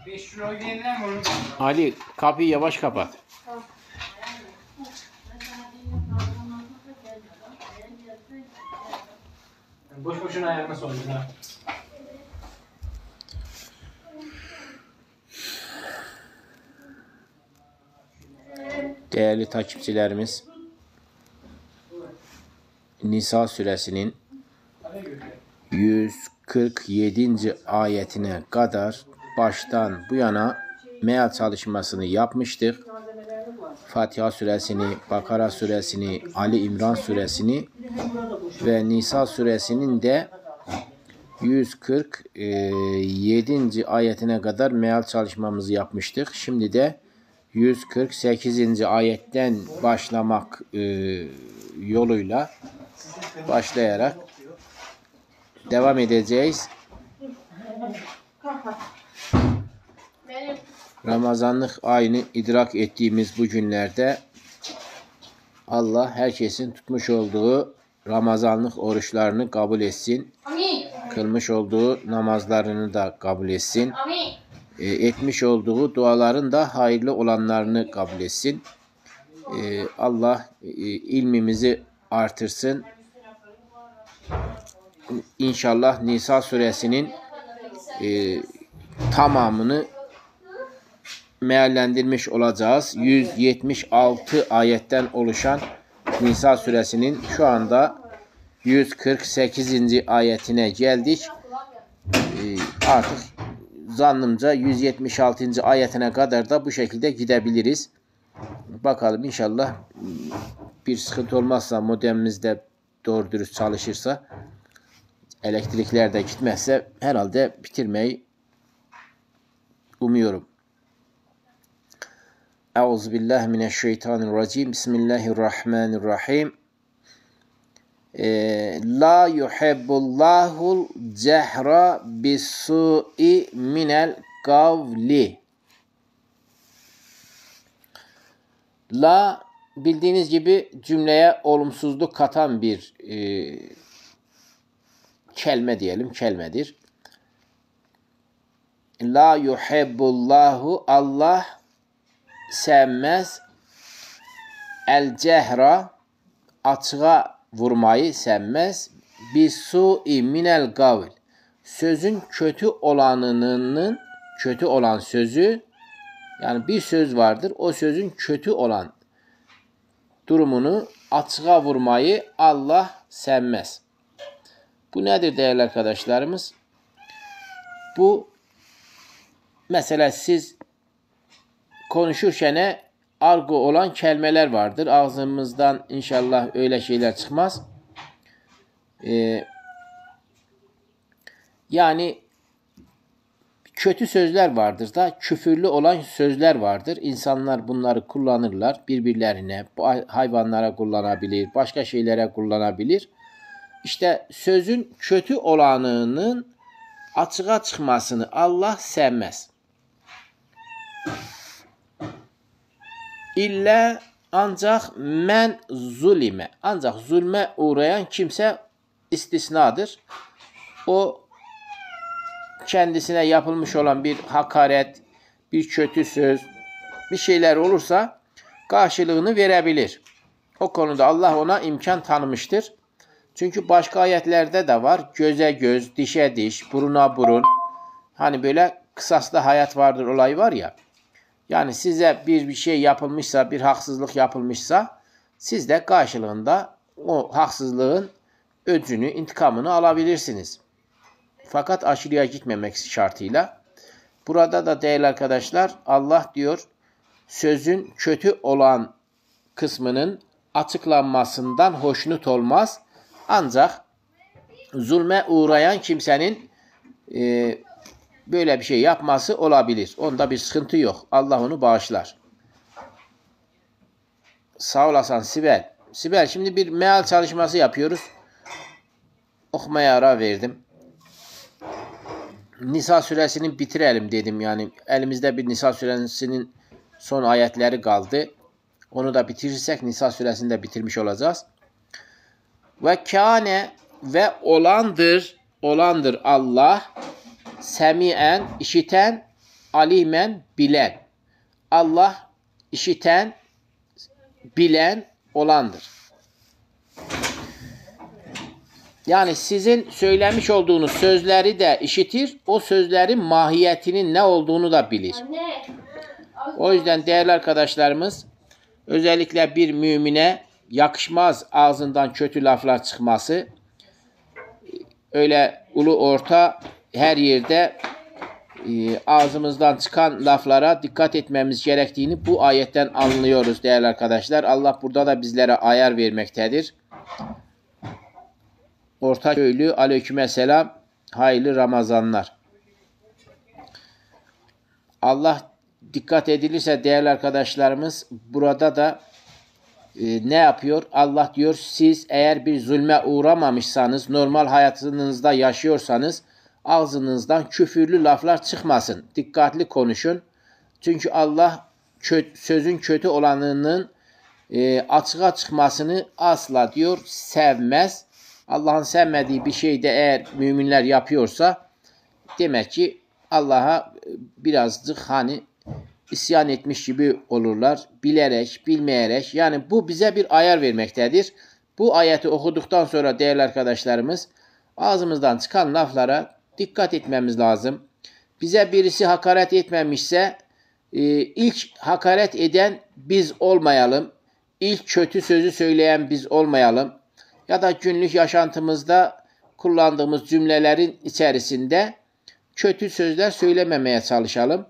5 kilo yeniden mi? Ali kapıyı yavaş kapat. Boş boşuna ayağına sordun ha. Değerli takipçilerimiz, Nisa suresinin 147. ayetine kadar baştan bu yana meal çalışmasını yapmıştık. Fatiha suresini, Bakara suresini, Ali İmran suresini ve Nisa suresinin de 147. ayetine kadar meal çalışmamızı yapmıştık. Şimdi de 148. ayetten başlamak yoluyla başlayarak devam edeceğiz. Ramazanlık ayını idrak ettiğimiz bu günlerde Allah herkesin tutmuş olduğu Ramazanlık oruçlarını kabul etsin. Kılmış olduğu namazlarını da kabul etsin. Etmiş olduğu duaların da hayırlı olanlarını kabul etsin. Allah ilmimizi artırsın. İnşallah Nisa suresinin tamamını meallendirmiş olacağız. 176 ayetten oluşan Nisa suresinin şu anda 148. ayetine geldik. Artık zannımca 176. ayetine kadar da bu şekilde gidebiliriz. Bakalım inşallah bir sıkıntı olmazsa, modemimiz de doğru dürüst çalışırsa, elektrikler de gitmezse herhalde bitirmeyi umuyorum. Euzubillahimineşşeytanirracim. Bismillahirrahmanirrahim. La yuhibbullahul cehra bis-su'i minel kavli. La bildiğiniz gibi cümleye olumsuzluk katan bir kelimedir. La yuhibbullahu, Allah sevmez, el cehra, açığa vurmayı sevmez, bis-su'i minel kavl, sözün kötü olan sözü, yani bir söz vardır, o sözün kötü olan durumunu açığa vurmayı Allah sevmez. Bu nedir değerli arkadaşlarımız? Bu mesela siz konuşurken argo olan kelimeler vardır. Ağzımızdan inşallah öyle şeyler çıkmaz. Yani kötü sözler vardır da küfürlü olan sözler vardır. İnsanlar bunları kullanırlar birbirlerine, hayvanlara kullanabilir, başka şeylere kullanabilir. İşte sözün kötü olanının açığa çıkmasını Allah sevmez. İlla ancak men zulime, ancak zulme uğrayan kimse istisnadır. O kendisine yapılmış olan bir hakaret, bir kötü söz, bir şeyler olursa karşılığını verebilir. O konuda Allah ona imkan tanımıştır. Çünkü başka ayetlerde de var. Göze göz, dişe diş, buruna burun. Hani böyle kısaslı hayat vardır olay var ya. Yani size bir şey yapılmışsa, bir haksızlık yapılmışsa siz de karşılığında o haksızlığın öcünü, intikamını alabilirsiniz. Fakat aşırıya gitmemek şartıyla. Burada da değerli arkadaşlar Allah diyor sözün kötü olan kısmının açıklanmasından hoşnut olmaz. Ancak zulme uğrayan kimsenin böyle bir şey yapması olabilir. Onda bir sıkıntı yok. Allah onu bağışlar. Sağ olasın Sibel. Sibel şimdi bir meal çalışması yapıyoruz. Okumaya ara verdim. Nisa suresini bitirelim dedim. Yani elimizde bir Nisa suresinin son ayetleri kaldı. Onu da bitirirsek Nisa suresini de bitirmiş olacağız. Ve kâne ve olandır Allah semien işiten alimen bilen. Allah işiten, bilen olandır. Yani sizin söylemiş olduğunuz sözleri de işitir, o sözlerin mahiyetinin ne olduğunu da bilir. O yüzden değerli arkadaşlarımız, özellikle bir mümine yakışmaz ağzından kötü laflar çıkması. Öyle ulu orta her yerde ağzımızdan çıkan laflara dikkat etmemiz gerektiğini bu ayetten anlıyoruz değerli arkadaşlar. Allah burada da bizlere ayar vermektedir. Ortaköylü aleykümselam, hayırlı Ramazanlar. Allah dikkat edilirse değerli arkadaşlarımız burada da ne yapıyor? Allah diyor siz eğer bir zulme uğramamışsanız, normal hayatınızda yaşıyorsanız ağzınızdan küfürlü laflar çıkmasın. Dikkatli konuşun. Çünkü Allah sözün kötü olanının açığa çıkmasını asla diyor sevmez. Allah'ın sevmediği bir şey de eğer müminler yapıyorsa demek ki Allah'a birazcık hani isyan etmiş gibi olurlar. Bilerek, bilmeyerek. Yani bu bize bir ayar vermektedir. Bu ayeti okuduktan sonra değerli arkadaşlarımız ağzımızdan çıkan laflara dikkat etmemiz lazım. Bize birisi hakaret etmemişse ilk hakaret eden biz olmayalım. İlk kötü sözü söyleyen biz olmayalım. Ya da günlük yaşantımızda kullandığımız cümlelerin içerisinde kötü sözler söylememeye çalışalım.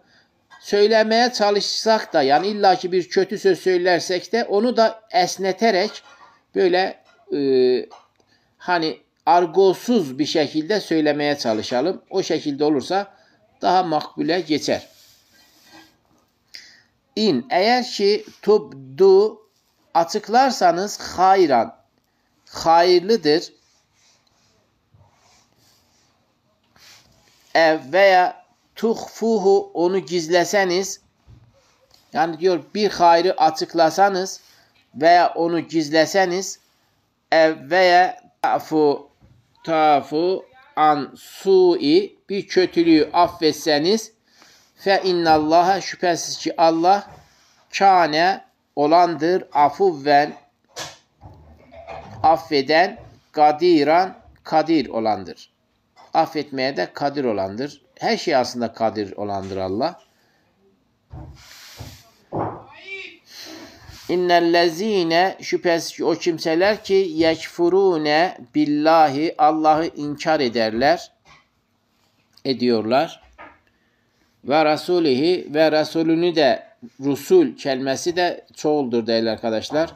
Söylemeye çalışsak da yani illaki bir kötü söz söylersek de onu da esneterek böyle hani argosuz bir şekilde söylemeye çalışalım. O şekilde olursa daha makbule geçer. Eğer ki tubdu açıklarsanız hayran, hayırlıdır. Veya tuhfuhu onu gizleseniz, yani diyor bir hayrı açıklasanız veya onu gizleseniz, veya tafu an su'i bir kötülüğü affetseniz, fe innallaha şüphesiz ki Allah kâne olandır, afuvven affeden, kadiran kadir olandır. Affetmeye de kadir olandır. Her şey aslında kadir olandır Allah. İnnellezîne şüphesiz ki o kimseler ki yekfurûne billahi Allah'ı inkar ediyorlar. Ve rasulihi ve rasulünü de rusul kelimesi de çoğuldur değerli arkadaşlar.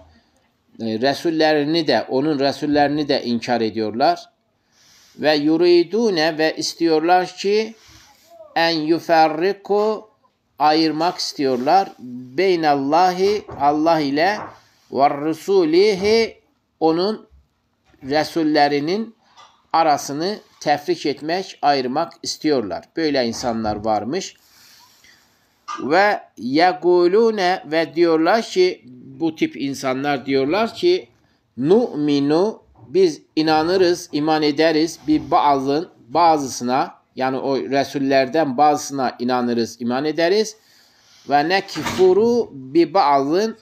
Resullerini de onun resullerini de inkar ediyorlar. Ve yuridune ve istiyorlar ki en yuferriku ayırmak istiyorlar. Beynallahi Allah ile ve rusulihi onun resullerinin arasını tefrik etmek, ayırmak istiyorlar. Böyle insanlar varmış. Ve yegulune ve diyorlar ki bu tip insanlar diyorlar ki nu'minu biz inanırız, iman ederiz bir bazısına yani o Resullerden bazısına inanırız, iman ederiz. Ve nekfuru bi ba'zın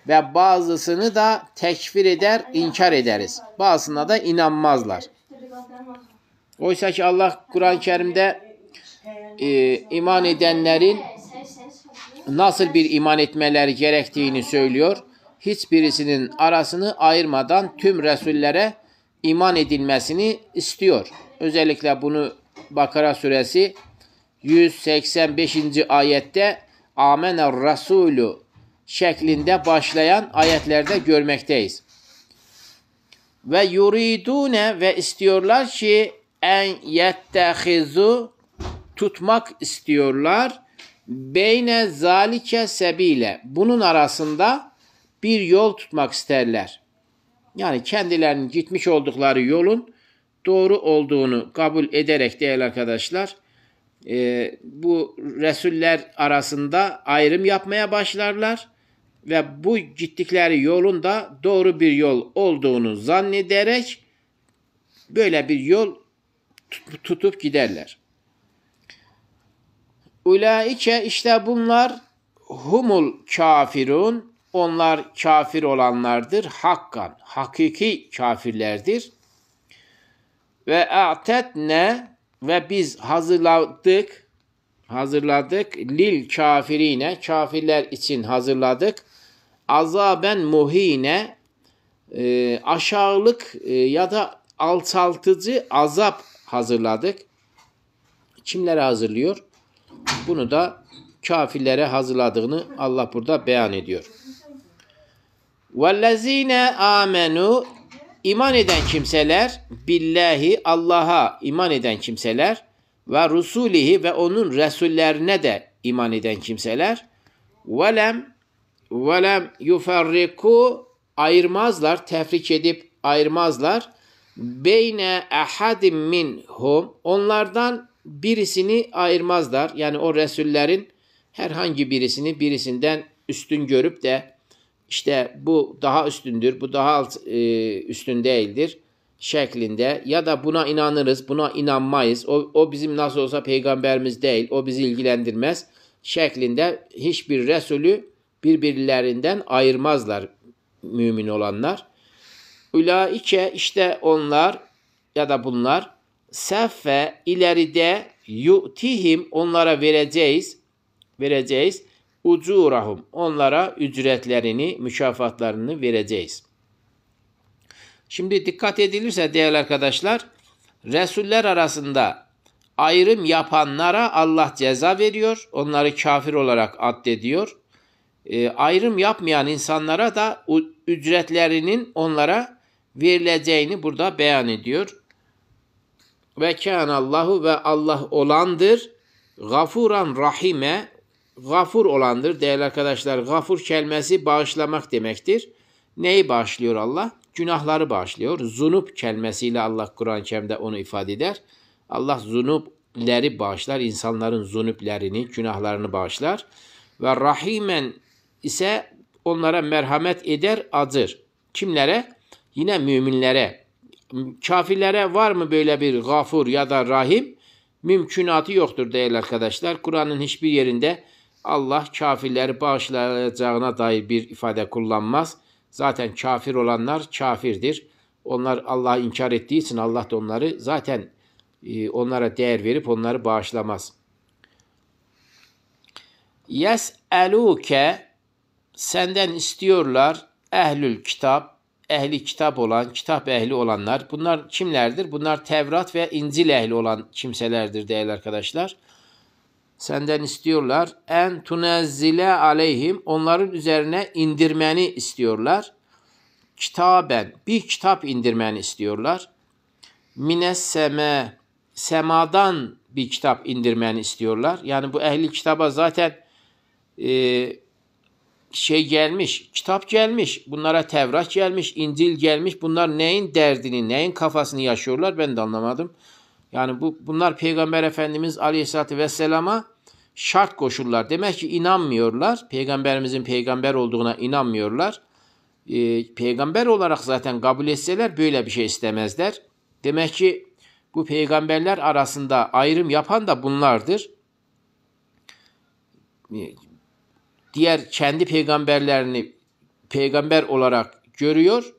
ve bazısını da tekfir eder, inkar ederiz. Bazısına da inanmazlar. Oysa ki Allah Kur'an-ı Kerim'de iman edenlerin nasıl bir iman etmeleri gerektiğini söylüyor. Hiçbirisinin arasını ayırmadan tüm Resullere iman edilmesini istiyor. Özellikle bunu Bakara suresi 185. ayette Amener Resulü şeklinde başlayan ayetlerde görmekteyiz. Ve yuridune ve istiyorlar ki en yettehizu tutmak istiyorlar. Beyne zalike sebile bunun arasında bir yol tutmak isterler. Yani kendilerinin gitmiş oldukları yolun doğru olduğunu kabul ederek değerli arkadaşlar bu Resuller arasında ayrım yapmaya başlarlar ve bu gittikleri yolun da doğru bir yol olduğunu zannederek böyle bir yol tutup giderler. Ulaike işte bunlar humul kafirun. Onlar kafir olanlardır. Hakkan. Hakiki kafirlerdir. Ve a'tetne ve biz hazırladık lil kafirine, kafirler için hazırladık. Azaben muhine, aşağılık ya da alçaltıcı azap hazırladık. Kimlere hazırlıyor? Bunu da kafirlere hazırladığını Allah burada beyan ediyor. وَالَّذ۪ينَ آمَنُوا İman eden kimseler, billahi, Allah'a iman eden kimseler ve rusulihi ve onun resullerine de iman eden kimseler velem yuferriku ayırmazlar, tefrik edip ayırmazlar. Beyne ahadim minhum onlardan birisini ayırmazlar. Yani o resullerin herhangi birisini birisinden üstün görüp de İşte bu daha üstündür, bu daha üstün değildir şeklinde ya da buna inanırız, buna inanmayız. O bizim nasıl olsa peygamberimiz değil, o bizi ilgilendirmez şeklinde hiçbir Resulü birbirlerinden ayırmazlar mümin olanlar. Ulaike işte onlar ya da bunlar seffe ileride yu'tihim onlara vereceğiz. Ucurahum onlara ücretlerini, mükafatlarını vereceğiz. Şimdi dikkat edilirse değerli arkadaşlar, Resuller arasında ayrım yapanlara Allah ceza veriyor. Onları kafir olarak addediyor. Ayrım yapmayan insanlara da ücretlerinin onlara verileceğini burada beyan ediyor. Ve kânallahu ve Allah olandır. Gafuran rahime gafur olandır. Değerli arkadaşlar, gafur kelimesi bağışlamak demektir. Neyi bağışlıyor Allah? Günahları bağışlıyor. Zunup kelimesiyle Allah Kur'an-ı Kerim'de onu ifade eder. Allah zunupleri bağışlar. İnsanların zunuplerini, günahlarını bağışlar. Ve rahimen ise onlara merhamet eder, acır. Kimlere? Yine müminlere. Kafirlere var mı böyle bir gafur ya da rahim? Mümkünatı yoktur değerli arkadaşlar. Kur'an'ın hiçbir yerinde Allah kafirleri bağışlayacağına dair bir ifade kullanmaz. Zaten kafir olanlar kafirdir. Onlar Allah'ı inkar ettiği için Allah da onları zaten onlara değer verip onları bağışlamaz. Yes'eluke senden istiyorlar ehlül kitap, ehli kitap olan, kitap ehli olanlar. Bunlar kimlerdir? Bunlar Tevrat ve İncil ehli olan kimselerdir değerli arkadaşlar. Senden istiyorlar. En tunezzile aleyhim. Onların üzerine indirmeni istiyorlar. Kitaben. Bir kitap indirmeni istiyorlar. Mines seme. Semadan bir kitap indirmeni istiyorlar. Yani bu ehli kitaba zaten gelmiş. Kitap gelmiş. Bunlara Tevrat gelmiş. İncil gelmiş. Bunlar neyin derdini, neyin kafasını yaşıyorlar ben de anlamadım. Yani bunlar Peygamber Efendimiz Aleyhisselatü Vesselam'a şart koşullar. Demek ki inanmıyorlar. Peygamberimizin peygamber olduğuna inanmıyorlar. Peygamber olarak zaten kabul etseler böyle bir şey istemezler. Demek ki bu peygamberler arasında ayrım yapan da bunlardır. Diğer kendi peygamberlerini peygamber olarak görüyor.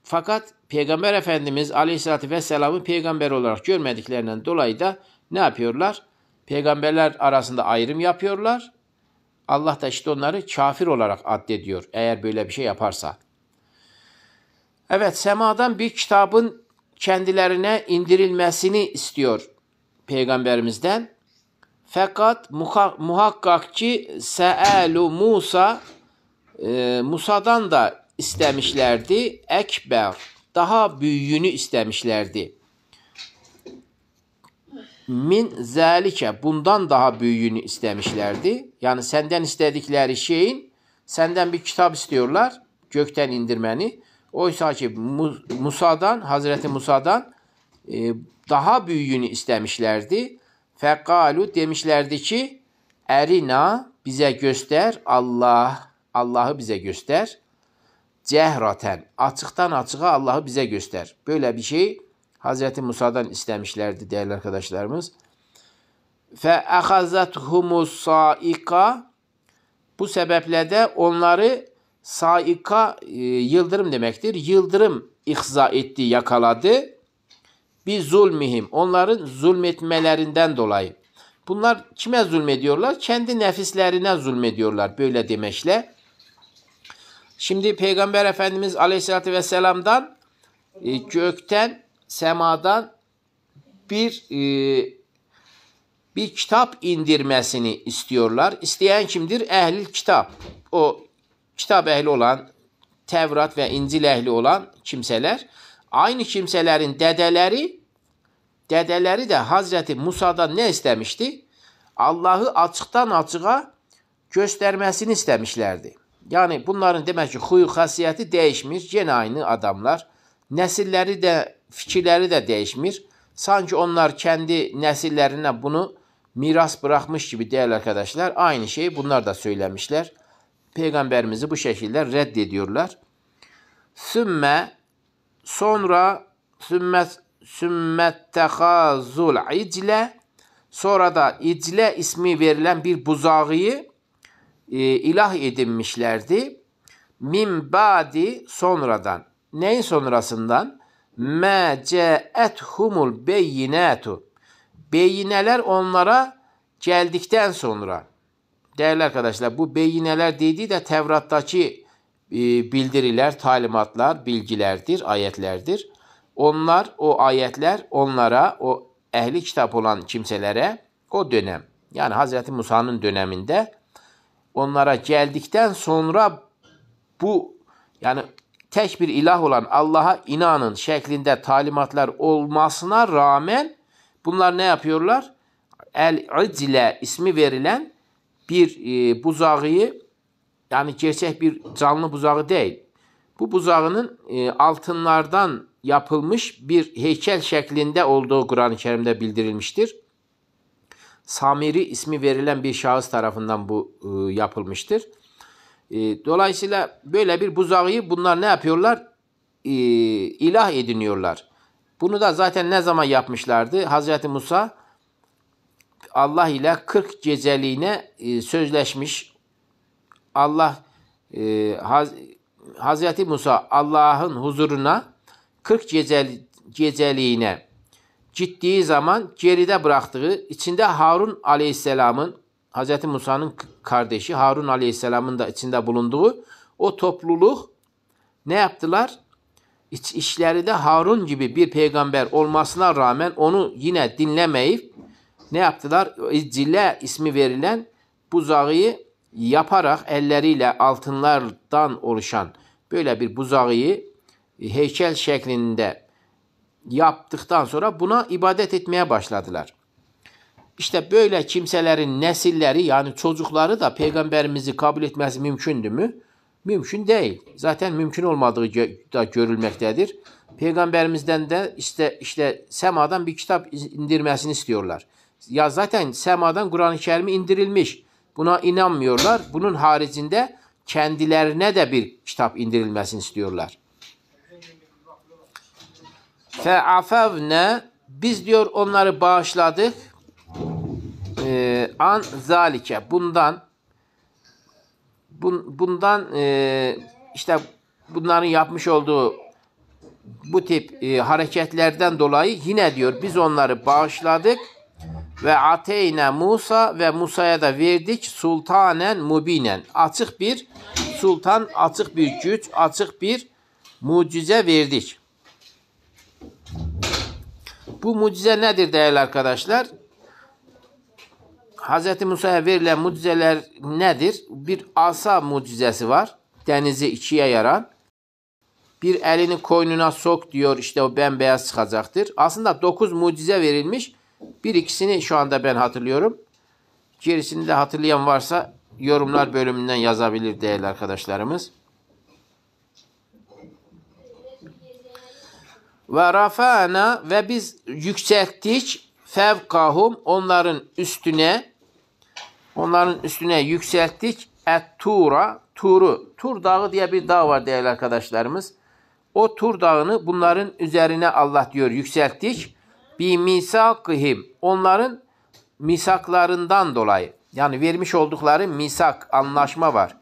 Fakat Peygamber Efendimiz Aleyhisselatü Vesselam'ı peygamber olarak görmediklerinden dolayı da ne yapıyorlar? Peygamberler arasında ayrım yapıyorlar. Allah da işte onları kafir olarak addediyor eğer böyle bir şey yaparsa. Evet, semadan bir kitabın kendilerine indirilmesini istiyor Peygamberimizden. Fakat muhakkak ki se'alu Musa'dan da istemişlerdi. Ekber, daha büyüğünü istemişlerdi. Min zalike, bundan daha büyüğünü istemişlerdi. Yani senden istedikleri şeyin, senden bir kitap istiyorlar, gökten indirmeni. Oysa ki Hazreti Musa'dan daha büyüğünü istemişlerdi. Fekalu, demişlerdi ki erina, bize göster, Allah'ı bize göster. Cehraten, açıktan açığa Allah'ı bize göster. Böyle bir şey Hazreti Musa'dan istemişlerdi değerli arkadaşlarımız. Fe ahazethumus saika. Bu sebeple de onları saika yıldırım demektir. Yıldırım ihza etti, yakaladı. Bir zulmihim. Onların zulmetmelerinden dolayı. Bunlar kime zulmediyorlar? Kendi nefislerine zulmediyorlar. Böyle demeçle. Şimdi Peygamber Efendimiz Aleyhisselatü Vesselam'dan gökten, semadan bir kitap indirmesini istiyorlar. İsteyen kimdir? Ehl-i kitap. O kitap ehli olan, Tevrat ve İncil ehli olan kimseler. Aynı kimselerin dedeleri de Hazreti Musa'dan ne istemişti? Allah'ı açıktan açığa göstermesini istemişlerdi. Yani bunların demek ki huyu hasiyeti değişmiş. Gene aynı adamlar. Nesilleri de, fikirleri de değişmiş. Sanki onlar kendi nesillerine bunu miras bırakmış gibi değerli arkadaşlar. Aynı şeyi bunlar da söylemişler. Peygamberimizi bu şekilde reddediyorlar. Sonra sümmettehazul icle, sonra da icle ismi verilen bir buzağıyı ilah edinmişlerdi. Min ba'di, sonradan. Neyin sonrasından? Me ce'ethumul beyinatu. Beyineler onlara geldikten sonra. Değerli arkadaşlar, bu beyineler dediği de Tevrat'taki bildiriler, talimatlar, bilgilerdir, ayetlerdir. O ayetler onlara, o ehli kitap olan kimselere o dönem, yani Hz. Musa'nın döneminde onlara geldikten sonra bu, yani tek bir ilah olan Allah'a inanın şeklinde talimatlar olmasına rağmen bunlar ne yapıyorlar? El-İcle ismi verilen bir buzağıyı, yani gerçek bir canlı buzağı değil. Bu buzağının altınlardan yapılmış bir heykel şeklinde olduğu Kur'an-ı Kerim'de bildirilmiştir. Samiri ismi verilen bir şahıs tarafından bu yapılmıştır. Dolayısıyla böyle bir buzağı bunlar ne yapıyorlar? İlah ediniyorlar. Bunu da zaten ne zaman yapmışlardı? Hazreti Musa Allah ile 40 geceliğine sözleşmiş. Hazreti Musa Allah'ın huzuruna 40 geceliğine gittiği zaman geride bıraktığı, içinde Harun Aleyhisselam'ın, Hazreti Musa'nın kardeşi Harun Aleyhisselam'ın da içinde bulunduğu o topluluk ne yaptılar? İşleri de Harun gibi bir peygamber olmasına rağmen onu yine dinlemeyip ne yaptılar? İccile ismi verilen buzağı yaparak elleriyle altınlardan oluşan böyle bir buzağı heykel şeklinde yaptıktan sonra buna ibadet etmeye başladılar. İşte böyle kimselerin nesilleri, yani çocukları da peygamberimizi kabul etmesi mümkündü mü? Mümkün değil. Zaten mümkün olmadığı da görülmektedir. Peygamberimizden de işte semadan bir kitap indirmesini istiyorlar. Ya zaten semadan Kur'an-ı Kerim indirilmiş. Buna inanmıyorlar. Bunun haricinde kendilerine de bir kitap indirilmesini istiyorlar. Fe'afevne, biz diyor onları bağışladık. An zalike, bundan işte bunların yapmış olduğu bu tip hareketlerden dolayı yine diyor biz onları bağışladık ve ateyne Musa, ve Musa'ya da verdik sultanen mubinen, açık bir sultan, açık bir güç, açık bir mucize verdik. Bu mucize nedir değerli arkadaşlar? Hz. Musa'ya verilen mucizeler nedir? Bir asa mucizesi var. Denizi ikiye yaran. Bir elini koynuna sok diyor, işte o bembeyaz çıkacaktır. Aslında 9 mucize verilmiş. Bir ikisini şu anda ben hatırlıyorum. Gerisini de hatırlayan varsa yorumlar bölümünden yazabilir değerli arkadaşlarımız. Ve rafa'na, ve biz yükselttik fevkahum, onların üstüne yükselttik Turu. Tur dağı diye bir dağ var değerli arkadaşlarımız. O Tur dağını bunların üzerine Allah diyor yükselttik. Bi misakihim, onların misaklarından dolayı, yani vermiş oldukları misak, anlaşma var.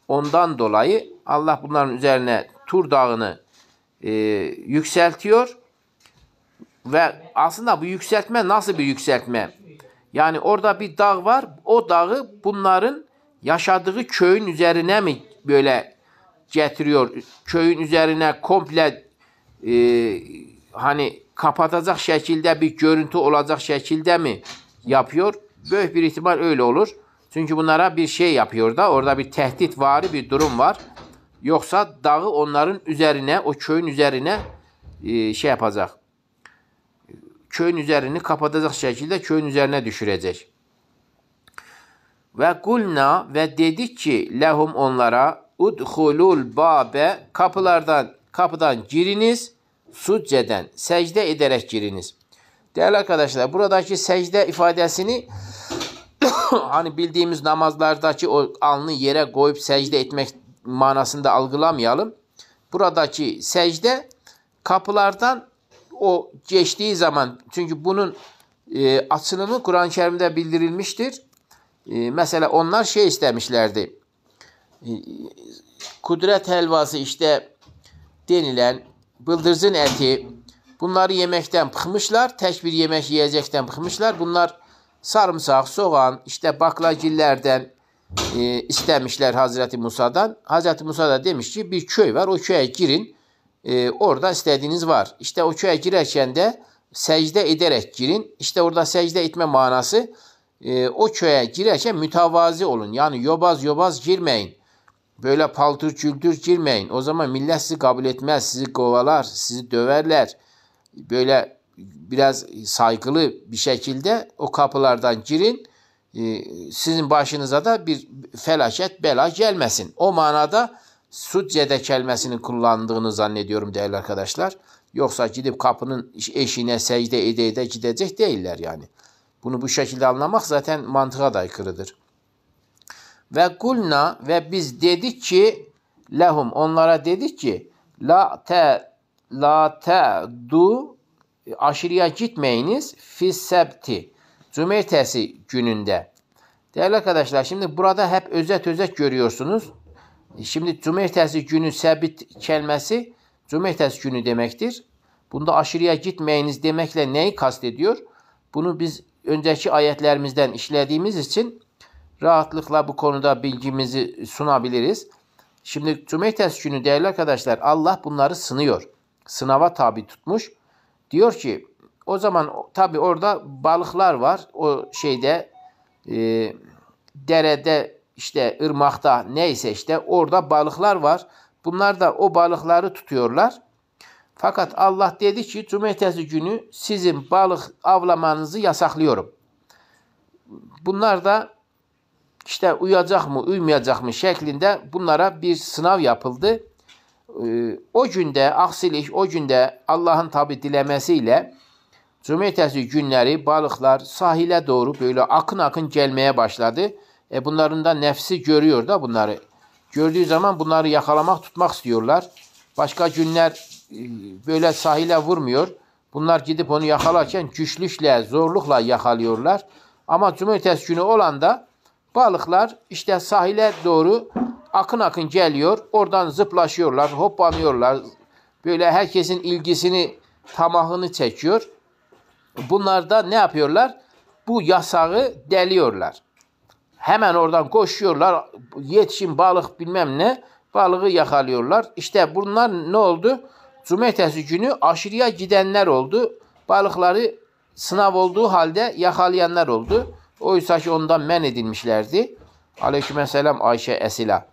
Ondan dolayı Allah bunların üzerine Tur Dağı'nı yükseltiyor. Ve aslında bu yükseltme nasıl bir yükseltme? Yani orada bir dağ var. O dağı bunların yaşadığı köyün üzerine mi böyle getiriyor? Köyün üzerine komple hani kapatacak şekilde bir görüntü olacak şekilde mi yapıyor? Büyük bir ihtimal öyle olur. Çünkü bunlara bir şey yapıyor da orada bir tehditvari bir durum var. Yoksa dağı onların üzerine, o köyün üzerine şey yapacak. Köyün üzerini kapatacak şekilde köyün üzerine düşürecek. Ve kulna ve dedik ki lehum onlara udhulul babe kapıdan giriniz, succeden secde ederek giriniz. Değerli arkadaşlar, buradaki secde ifadesini hani bildiğimiz namazlardaki o alnı yere koyup secde etmek manasında algılamayalım. Buradaki secde kapılardan o geçtiği zaman, çünkü bunun açılımı Kur'an-ı Kerim'de bildirilmiştir. Mesela onlar şey istemişlerdi. Kudret helvası işte denilen bıldırcın eti, bunları yemekten bıkmışlar. Tek bir yemek yiyecekten bıkmışlar. Bunlar sarımsak, soğan, işte baklagillerden istemişler Hazreti Musa'dan. Hazreti Musa da demiş ki bir köy var, o köye girin. Orada istediğiniz var. İşte o köye girerken de secde ederek girin. İşte orada secde etme manası o köye girerken mütevazi olun. Yani yobaz girmeyin. Böyle paltır kültür girmeyin. O zaman millet sizi kabul etmez. Sizi kovalar, sizi döverler. Böyle biraz saygılı bir şekilde o kapılardan girin. Sizin başınıza da bir felaket, bela gelmesin. O manada succede kelimesini kullandığını zannediyorum değerli arkadaşlar. Yoksa gidip kapının eşiğine secde ede gidecek değiller yani. Bunu bu şekilde anlamak zaten mantığa da aykırıdır. Ve kulna ve biz dedik ki lehum onlara dedik ki la du aşırıya gitmeyiniz fissebti cumartesi gününde. Değerli arkadaşlar, şimdi burada hep özet görüyorsunuz. Şimdi cumartesi günü sebit kelimesi cumartesi günü demektir. Bunda aşırıya gitmeyiniz demekle neyi kastediyor? Bunu biz önceki ayetlerimizden işlediğimiz için rahatlıkla bu konuda bilgimizi sunabiliriz. Şimdi cumartesi günü değerli arkadaşlar Allah bunları sınıyor. Sınava tabi tutmuş. Diyor ki o zaman tabi orada balıklar var. O şeyde derede işte ırmakta neyse işte orada balıklar var. Bunlar da o balıkları tutuyorlar. Fakat Allah dedi ki cumartesi günü sizin balık avlamanızı yasaklıyorum. Bunlar da işte uyacak mı uymayacak mı şeklinde bunlara bir sınav yapıldı. O günde aksilik, o günde Allah'ın tabi dilemesiyle cumartesi günleri balıklar sahile doğru böyle akın gelmeye başladı. Bunların da nefsi görüyor da bunları. Gördüğü zaman bunları yakalamak, tutmak istiyorlar. Başka günler böyle sahile vurmuyor. Bunlar gidip onu yakalarken güçlükle, zorlukla yakalıyorlar. Ama cumartesi günü olanda balıklar işte sahile doğru akın geliyor. Oradan zıplaşıyorlar, hoppanıyorlar. Böyle herkesin ilgisini, tamahını çekiyor. Bunlar da ne yapıyorlar? Bu yasağı deliyorlar. Hemen oradan koşuyorlar. Yetişin balık bilmem ne. Balığı yakalıyorlar. İşte bunlar ne oldu? Cumartesi günü aşırıya gidenler oldu. Balıkları sınav olduğu halde yakalayanlar oldu. Oysa ki ondan men edilmişlerdi. Aleykümselam Ayşe Esila.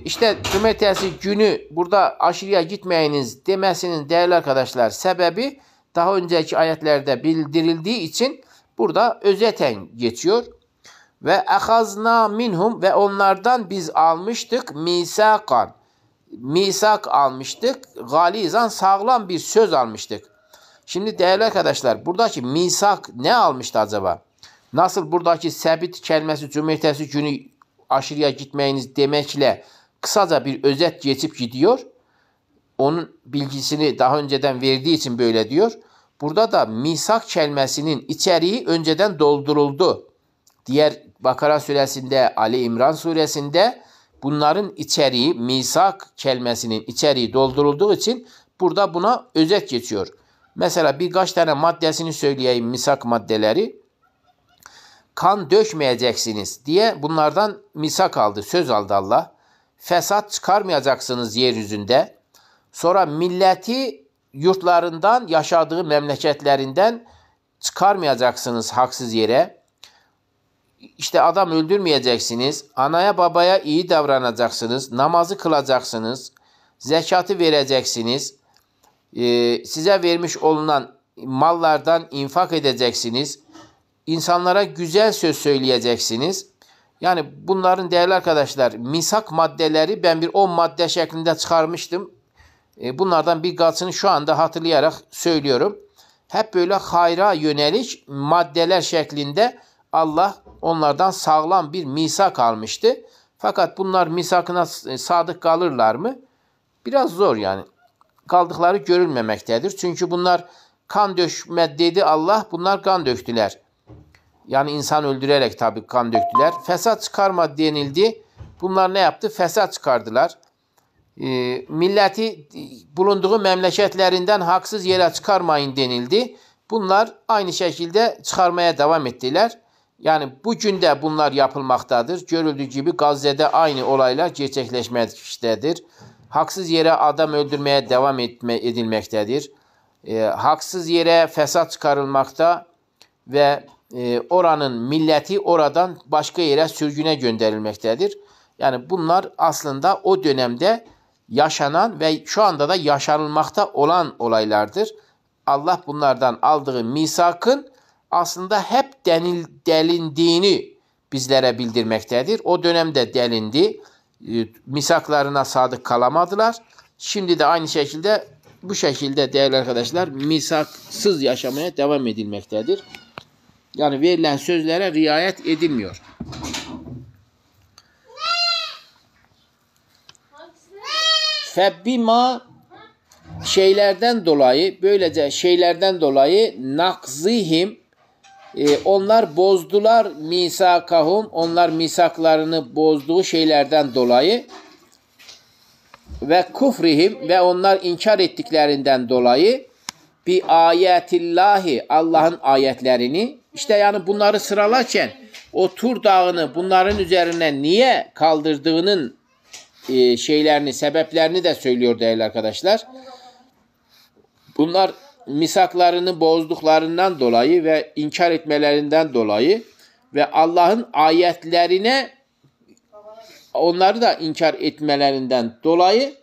İşte cumartesi günü burada aşırıya gitmeyiniz demesinin değerli arkadaşlar sebebi daha önceki ayetlerde bildirildiği için burada özeten geçiyor. Ve ehazna minhum ve onlardan biz almıştık misakan. Misak almıştık. Galizan sağlam bir söz almıştık. Şimdi değerli arkadaşlar buradaki misak ne almıştı acaba? Nasıl buradaki sebit kelimesi cumartesi günü aşırıya gitmeyiniz demekle kısaca bir özet geçip gidiyor. Onun bilgisini daha önceden verdiği için böyle diyor. Burada da misak kelimesinin içeriği önceden dolduruldu. Diğer Bakara suresinde, Ali İmran suresinde bunların içeriği, misak kelimesinin içeriği doldurulduğu için burada buna özet geçiyor. Mesela birkaç tane maddesini söyleyeyim, misak maddeleri. Kan dökmeyeceksiniz diye bunlardan misak aldı, söz aldı Allah. Fesat çıkarmayacaksınız yeryüzünde. Sonra milleti yurtlarından, yaşadığı memleketlerinden çıkarmayacaksınız haksız yere. İşte adam öldürmeyeceksiniz. Anaya babaya iyi davranacaksınız. Namazı kılacaksınız. Zekatı vereceksiniz. Size vermiş olunan mallardan infak edeceksiniz. İnsanlara güzel söz söyleyeceksiniz. Yani bunların değerli arkadaşlar misak maddeleri ben bir 10 madde şeklinde çıkarmıştım. Bunlardan birkaçını şu anda hatırlayarak söylüyorum. Hep böyle hayra yönelik maddeler şeklinde Allah onlardan sağlam bir misak almıştı. Fakat bunlar misakına sadık kalırlar mı? Biraz zor yani. Kaldıkları görülmemektedir. Çünkü bunlar kan dökme dedi Allah. Bunlar kan döktüler. Yani insan öldürerek tabii kan döktüler. Fesat çıkarma denildi. Bunlar ne yaptı? Fesat çıkardılar. Milleti bulunduğu memleketlerinden haksız yere çıkarmayın denildi. Bunlar aynı şekilde çıkarmaya devam ettiler. Yani bugün de bunlar yapılmaktadır. Görüldüğü gibi Gazze'de aynı olaylar gerçekleşmektedir. Haksız yere adam öldürmeye devam edilmektedir. Haksız yere fesat çıkarılmakta ve oranın milleti oradan başka yere sürgüne gönderilmektedir. Yani bunlar aslında o dönemde yaşanan ve şu anda da yaşanılmakta olan olaylardır. Allah bunlardan aldığı misakın aslında hep delindiğini bizlere bildirmektedir. O dönemde delindi. Misaklarına sadık kalamadılar. Şimdi de aynı şekilde bu şekilde değerli arkadaşlar misaksız yaşamaya devam edilmektedir. Yani verilen sözlere riayet edilmiyor. Febbima şeylerden dolayı böylece şeylerden dolayı nakzihim onlar bozdular misakahum onlar misaklarını bozduğu şeylerden dolayı ve kufrihim ve onlar inkar ettiklerinden dolayı bi ayetillahi Allah'ın ayetlerini işte yani bunları sıralarken o Tur Dağı'nı bunların üzerine niye kaldırdığının şeylerini, sebeplerini de söylüyor değerli arkadaşlar. Bunlar misaklarını bozduklarından dolayı ve inkar etmelerinden dolayı ve Allah'ın ayetlerine onları da inkar etmelerinden dolayı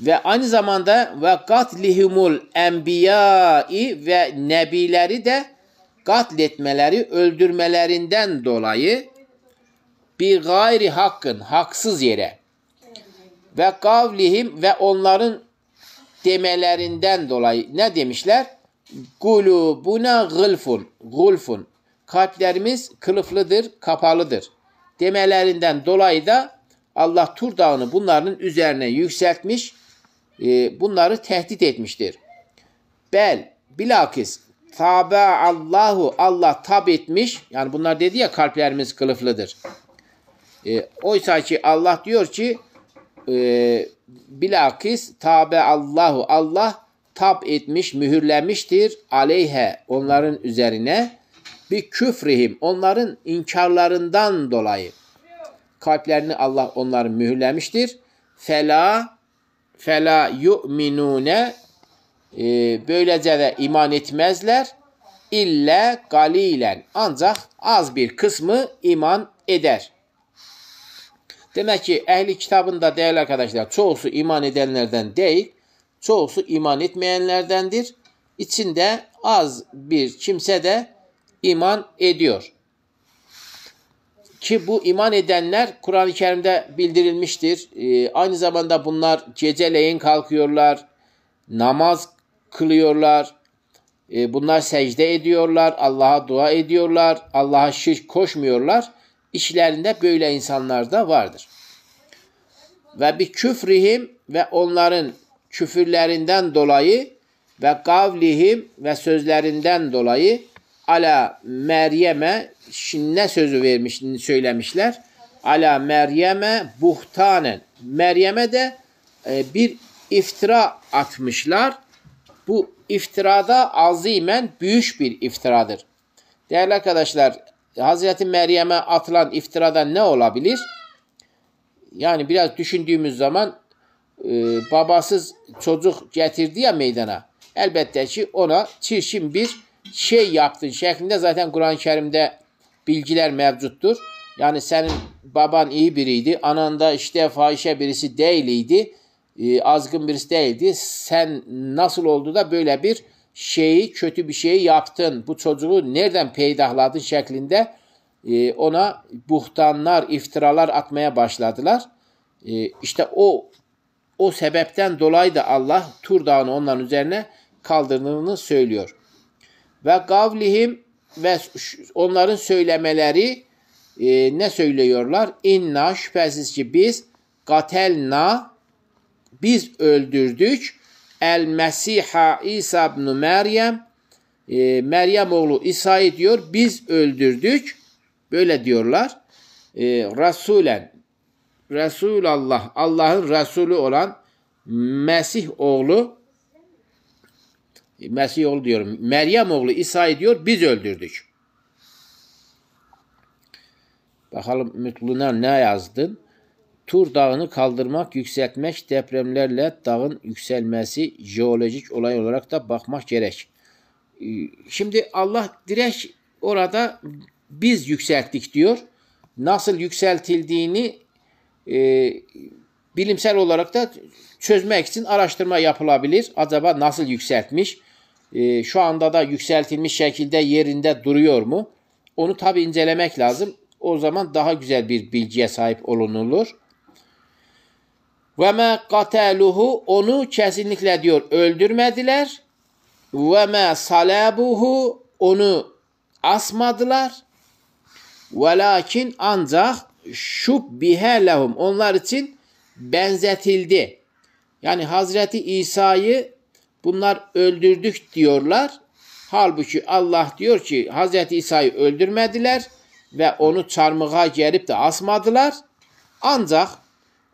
ve aynı zamanda ve katlihumul enbiyai ve nebileri de katletmeleri, öldürmelerinden dolayı bir gayri hakkın, haksız yere ve kavlihim ve onların demelerinden dolayı ne demişler? Kulubuna gulfun. Kalplerimiz kılıflıdır, kapalıdır. Demelerinden dolayı da Allah Tur Dağı'nı bunların üzerine yükseltmiş, bunları tehdit etmiştir. Bilakis Allahu Allah tab etmiş. Yani bunlar dedi ya kalplerimiz kılıflıdır. Oysa ki Allah diyor ki bilakis Allahu Allah tab etmiş, mühürlemiştir aleyhe onların üzerine bir küfrihim onların inkarlarından dolayı kalplerini Allah onları mühürlemiştir. Fela yu'minune böylece de iman etmezler illa galilen ancak az bir kısmı iman eder. Demek ki ehli kitabında değerli arkadaşlar çoğusu iman edenlerden değil, çoğusu iman etmeyenlerdendir. İçinde az bir kimse de iman ediyor. Ki bu iman edenler Kur'an-ı Kerim'de bildirilmiştir. Aynı zamanda bunlar geceleyin kalkıyorlar, namaz kılıyorlar, bunlar secde ediyorlar, Allah'a dua ediyorlar, Allah'a şirk koşmuyorlar. İşlerinde böyle insanlar da vardır. Ve bir küfrihim ve onların küfürlerinden dolayı ve kavlihim ve sözlerinden dolayı ala Meryem'e ne sözü söylemişler? Ala Meryem'e buhtanen. Meryem'e de bir iftira atmışlar. Bu iftirada azimen büyük bir iftiradır. Değerli arkadaşlar, Hazreti Meryem'e atılan iftirada ne olabilir? Yani biraz düşündüğümüz zaman babasız çocuk getirdi ya meydana. Elbette ki ona çirkin bir şey yaptın şeklinde zaten Kur'an-ı Kerim'de bilgiler mevcuttur. Yani senin baban iyi biriydi, anan da işte fahişe birisi değildi, azgın birisi değildi. Sen nasıl oldu da böyle bir şeyi, kötü bir şeyi yaptın, bu çocuğu nereden peydahladın şeklinde ona buhtanlar, iftiralar atmaya başladılar. İşte o sebepten dolayı da Allah Tur Dağı'nı onların üzerine kaldırdığını söylüyor. Ve kavlihim ve onların söylemeleri ne söylüyorlar? İnna şüphesiz ki biz katelna biz öldürdük el Mesiha İsa ibn Meryem Meryem oğlu İsa'yı diyor biz öldürdük. Böyle diyorlar. Rasulen Resulallah Allah'ın Resulü olan Mesih oğlu diyorum. Meryem oğlu İsa'yı diyor biz öldürdük. Bakalım Mutlu'na ne yazdın? Tur Dağı'nı kaldırmak, yükseltmek, depremlerle dağın yükselmesi jeolojik olay olarak da bakmak gerek. Şimdi Allah direkt orada biz yükselttik diyor. Nasıl yükseltildiğini bilimsel olarak da çözmek için araştırma yapılabilir. Acaba nasıl yükseltmiş? Şu anda da yükseltilmiş şekilde yerinde duruyor mu? Onu tabi incelemek lazım. O zaman daha güzel bir bilgiye sahip olunulur. Ve me kateluhu onu kesinlikle diyor öldürmediler. Ve me salabuhu onu asmadılar. Velakin ancak şubbihe lehum onlar için benzetildi. Yani Hazreti İsa'yı bunlar öldürdük diyorlar. Halbuki Allah diyor ki Hazreti İsa'yı öldürmediler ve onu çarmıha gerip de asmadılar. Ancak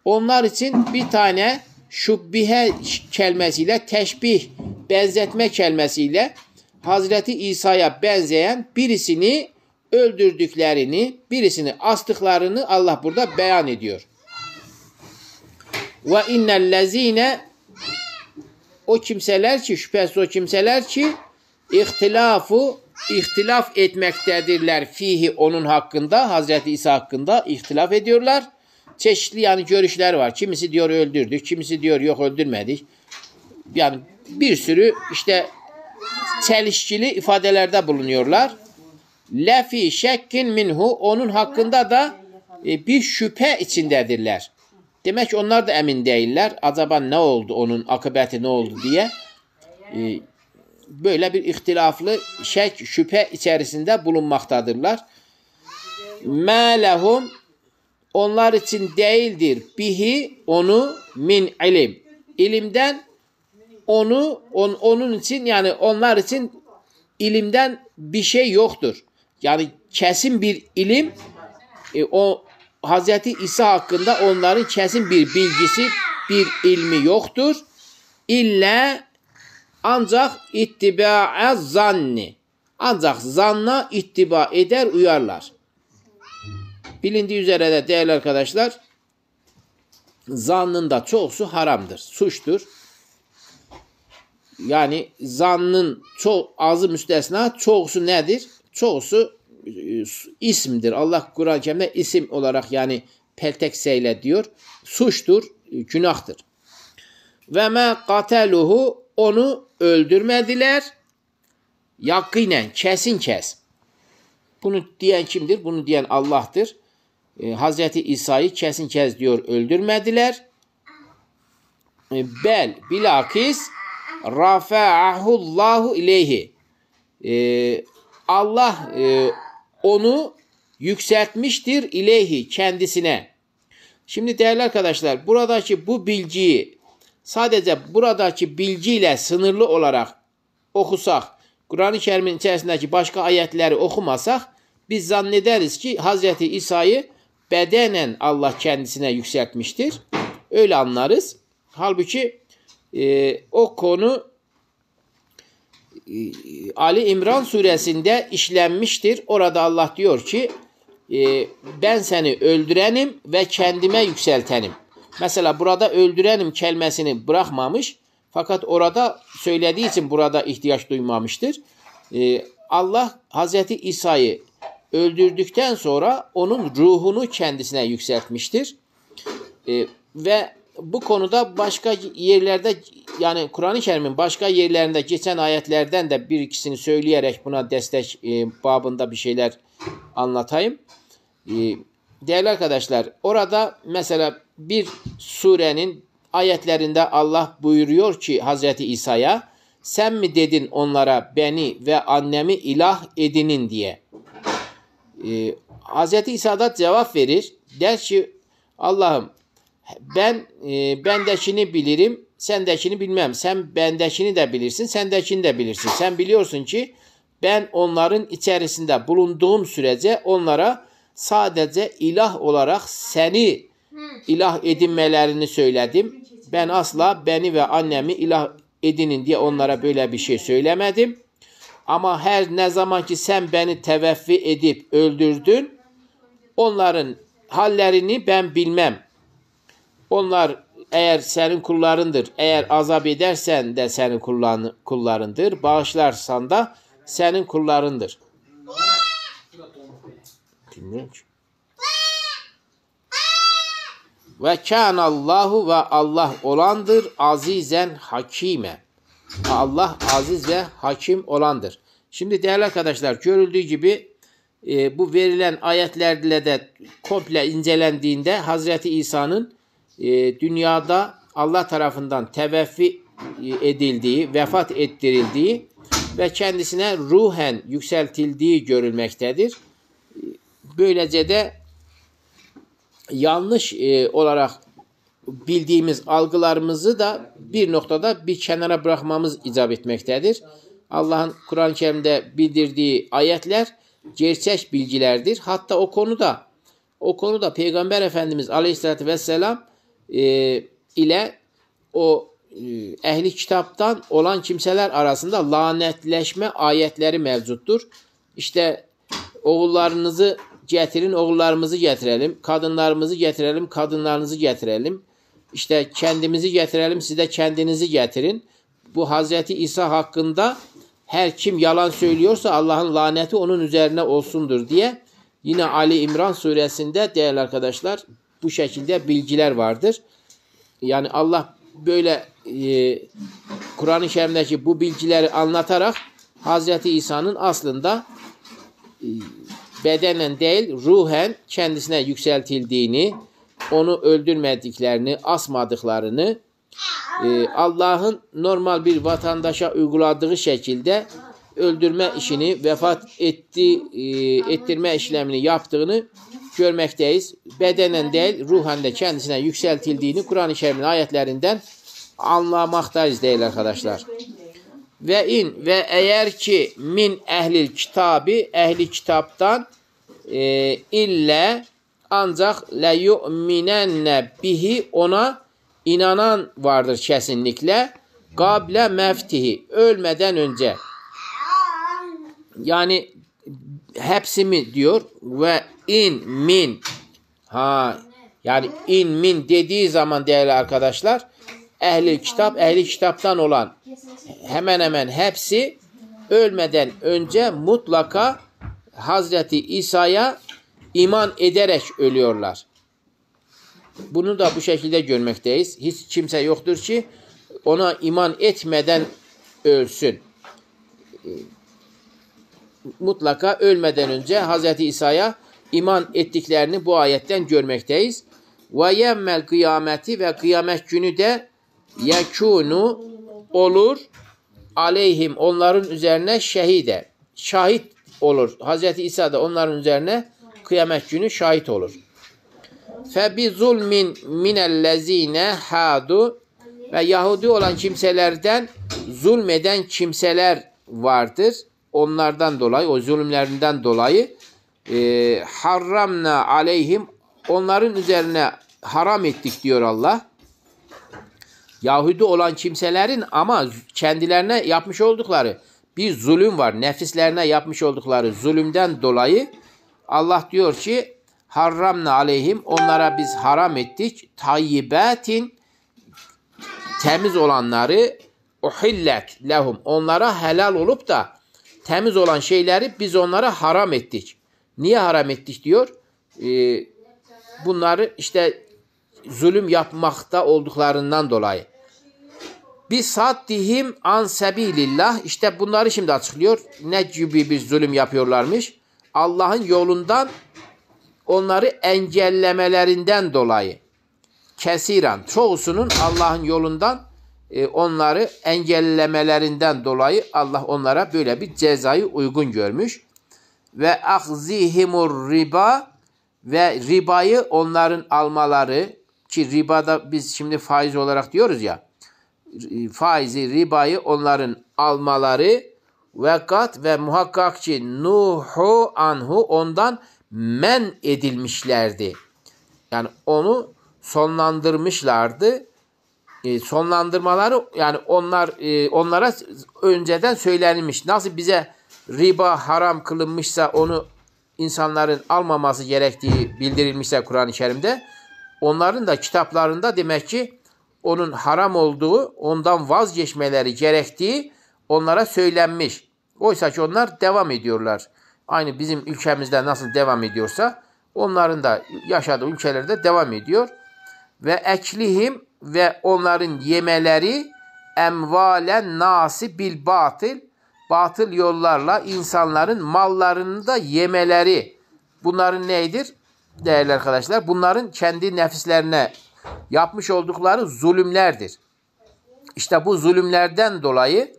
onlar için bir tane şubbihe kelimesiyle teşbih, benzetme kelimesiyle Hazreti İsa'ya benzeyen birisini öldürdüklerini, birisini astıklarını Allah burada beyan ediyor. Ve innellezine o kimseler ki şüphesiz o kimseler ki ihtilaf etmektedirler fihi onun hakkında, Hazreti İsa hakkında ihtilaf ediyorlar. Çeşitli yani görüşler var. Kimisi diyor öldürdük, kimisi diyor yok öldürmedik. Yani bir sürü işte çelişkili ifadelerde bulunuyorlar. Lefi şekkin minhu onun hakkında da bir şüphe içindedirler. Demek ki onlar da emin değiller. Acaba ne oldu onun akıbeti ne oldu diye. Böyle bir ihtilaflı şüphe içerisinde bulunmaktadırlar. Mâ lehum onlar için değildir bihi onu min ilim. İlimden onun için yani onlar için ilimden bir şey yoktur. Yani kesin bir ilim o Hazreti İsa hakkında onların kesin bir bilgisi, bir ilmi yoktur. İlla ancak ittiba'a zanni. Ancak zanna ittiba eder, uyarlar. Bilindiği üzere de değerli arkadaşlar, zannın da çoğusu haramdır, suçtur. Yani zannın çok azı müstesna, çoğusu nedir? Çoğusu isimdir. Allah Kur'an-ı Kerim'de isim olarak yani peltekseyle diyor. Suçtur, günahtır. Ve me kateluhu onu öldürmediler. Yakinen, kesin kes. Bunu diyen kimdir? Bunu diyen Allah'tır. Hazreti İsa'yı kesin kes diyor öldürmediler. Bel bilakis rafa'ahullahu ileyhi. Allah onu yükseltmiştir ileyhi kendisine. Şimdi değerli arkadaşlar buradaki bu bilgiyi sadece buradaki bilgiyle sınırlı olarak oxusaq, Quran-ı Kərimin içərisindəki başqa ayətləri oxumasaq, biz zannederiz ki, Hazreti İsa'yı bədənən Allah kendisinə yüksəltmişdir. Öyle anlarız. Halbuki o konu Ali İmran suresinde işlenmiştir. Orada Allah diyor ki, ben seni öldürenim ve kendime yükseltenim. Mesela burada öldürenim kelimesini bırakmamış. Fakat orada söylediği için burada ihtiyaç duymamıştır. Allah Hazreti İsa'yı öldürdükten sonra onun ruhunu kendisine yükseltmiştir. Ve bu konuda başka yerlerde, yani Kur'an-ı Kerim'in başka yerlerinde geçen ayetlerden de bir ikisini söyleyerek buna destek babında bir şeyler anlatayım. Değerli arkadaşlar, orada mesela bir surenin ayetlerinde Allah buyuruyor ki Hazreti İsa'ya, sen mi dedin onlara beni ve annemi ilah edinin diye. Hazreti İsa da cevap verir. Der ki, Allah'ım ben bendekini bilirim, sendekini bilmem. Sen bendekini de bilirsin, sendekini de bilirsin. Sen biliyorsun ki ben onların içerisinde bulunduğum sürece onlara sadece ilah olarak seni ilah edinmelerini söyledim. Ben asla beni ve annemi ilah edinin diye onlara böyle bir şey söylemedim. Ama her ne zaman ki sen beni teveffi edip öldürdün, onların hallerini ben bilmem. Onlar eğer senin kullarındır, eğer azap edersen de senin kullarındır, bağışlarsan da senin kullarındır. Bilmiyorum ki. Ve kânallahu ve Allah olandır, azizen hakime. Allah aziz ve hakim olandır. Şimdi değerli arkadaşlar, görüldüğü gibi bu verilen ayetlerle de komple incelendiğinde Hazreti İsa'nın dünyada Allah tarafından teveffi edildiği, vefat ettirildiği ve kendisine ruhen yükseltildiği görülmektedir. Böylece de yanlış olarak bildiğimiz algılarımızı da bir noktada bir kenara bırakmamız icap etmektedir. Allah'ın Kur'an-ı Kerim'de bildirdiği ayetler gerçek bilgilerdir. Hatta o konuda Peygamber Efendimiz Aleyhisselatü Vesselam ile o ehli kitaptan olan kimseler arasında lanetleşme ayetleri mevcuttur. İşte oğullarınızı getirin, oğullarımızı getirelim. Kadınlarımızı getirelim, kadınlarınızı getirelim. İşte kendimizi getirelim, siz de kendinizi getirin. Bu Hazreti İsa hakkında her kim yalan söylüyorsa Allah'ın laneti onun üzerine olsundur diye yine Ali İmran suresinde değerli arkadaşlar bu şekilde bilgiler vardır. Yani Allah böyle Kur'an-ı Kerim'deki bu bilgileri anlatarak Hazreti İsa'nın aslında bedenen değil ruhen kendisine yükseltildiğini, onu öldürmediklerini, asmadıklarını, Allah'ın normal bir vatandaşa uyguladığı şekilde öldürme işini, vefat ettirme işlemini yaptığını görmekteyiz. Bedenen değil, ruhen de kendisine yükseltildiğini Kur'an-ı Kerim'in ayetlerinden anlamaktayız değerli arkadaşlar. Ve eğer ki min ehlil kitabı, ehli kitaptan ille ancak le yu'minenne bihi, ona inanan vardır kesinlikle. Gable meftihi, ölmeden önce. Yani hepsi mi diyor? Ve in min. Yani in min dediği zaman değerli arkadaşlar, ehli kitaptan olan hemen hemen hepsi ölmeden önce mutlaka Hazreti İsa'ya iman ederek ölüyorlar. Bunu da bu şekilde görmekteyiz. Hiç kimse yoktur ki ona iman etmeden ölsün. Mutlaka ölmeden önce Hazreti İsa'ya iman ettiklerini bu ayetten görmekteyiz. Ve yemmel kıyameti, ve kıyamet günü de yekunu olur aleyhim, onların üzerine şehide, şahit olur. Hazreti İsa da onların üzerine kıyamet günü şahit olur. Fe bi zulmin minellezine hadu, ve Yahudi olan kimselerden zulmeden kimseler vardır. Onlardan dolayı, o zulümlerinden dolayı harramna aleyhim, onların üzerine haram ettik diyor Allah. Yahudi olan kimselerin ama kendilerine yapmış oldukları bir zulüm var. Nefislerine yapmış oldukları zulümden dolayı Allah diyor ki harramna aleyhim, onlara biz haram ettik. Tayyibatin, temiz olanları, uhillet lehum, onlara helal olup da temiz olan şeyleri biz onlara haram ettik. Niye haram ettik diyor? Bunları işte zulüm yapmakta olduklarından dolayı. Bisaddihim an sebilillah, işte bunları şimdi açıklıyor. Ne gibi bir zulüm yapıyorlarmış? Allah'ın yolundan onları engellemelerinden dolayı. Kesiran, çoğusunun Allah'ın yolundan onları engellemelerinden dolayı Allah onlara böyle bir cezayı uygun görmüş. Ve ahzihimur riba, ve ribayı onların almaları, ki ribada biz şimdi faiz olarak diyoruz ya, faizi, ribayı onların almaları, ve kat ve muhakkak ki nuhu anhu, ondan men edilmişlerdi. Yani onu sonlandırmışlardı. Sonlandırmaları, yani onlara önceden söylenmiş. Nasıl bize riba haram kılınmışsa, onu insanların almaması gerektiği bildirilmişse Kur'an-ı Kerim'de, onların da kitaplarında demek ki onun haram olduğu, ondan vazgeçmeleri gerektiği onlara söylenmiş. Oysa ki onlar devam ediyorlar. Aynı bizim ülkemizde nasıl devam ediyorsa onların da yaşadığı ülkelerde devam ediyor. Ve eklihim, ve onların yemeleri, emvalen nasi bil batıl, batıl yollarla insanların mallarını da yemeleri. Bunların neydir? Değerli arkadaşlar, bunların kendi nefislerine yapmış oldukları zulümlerdir. İşte bu zulümlerden dolayı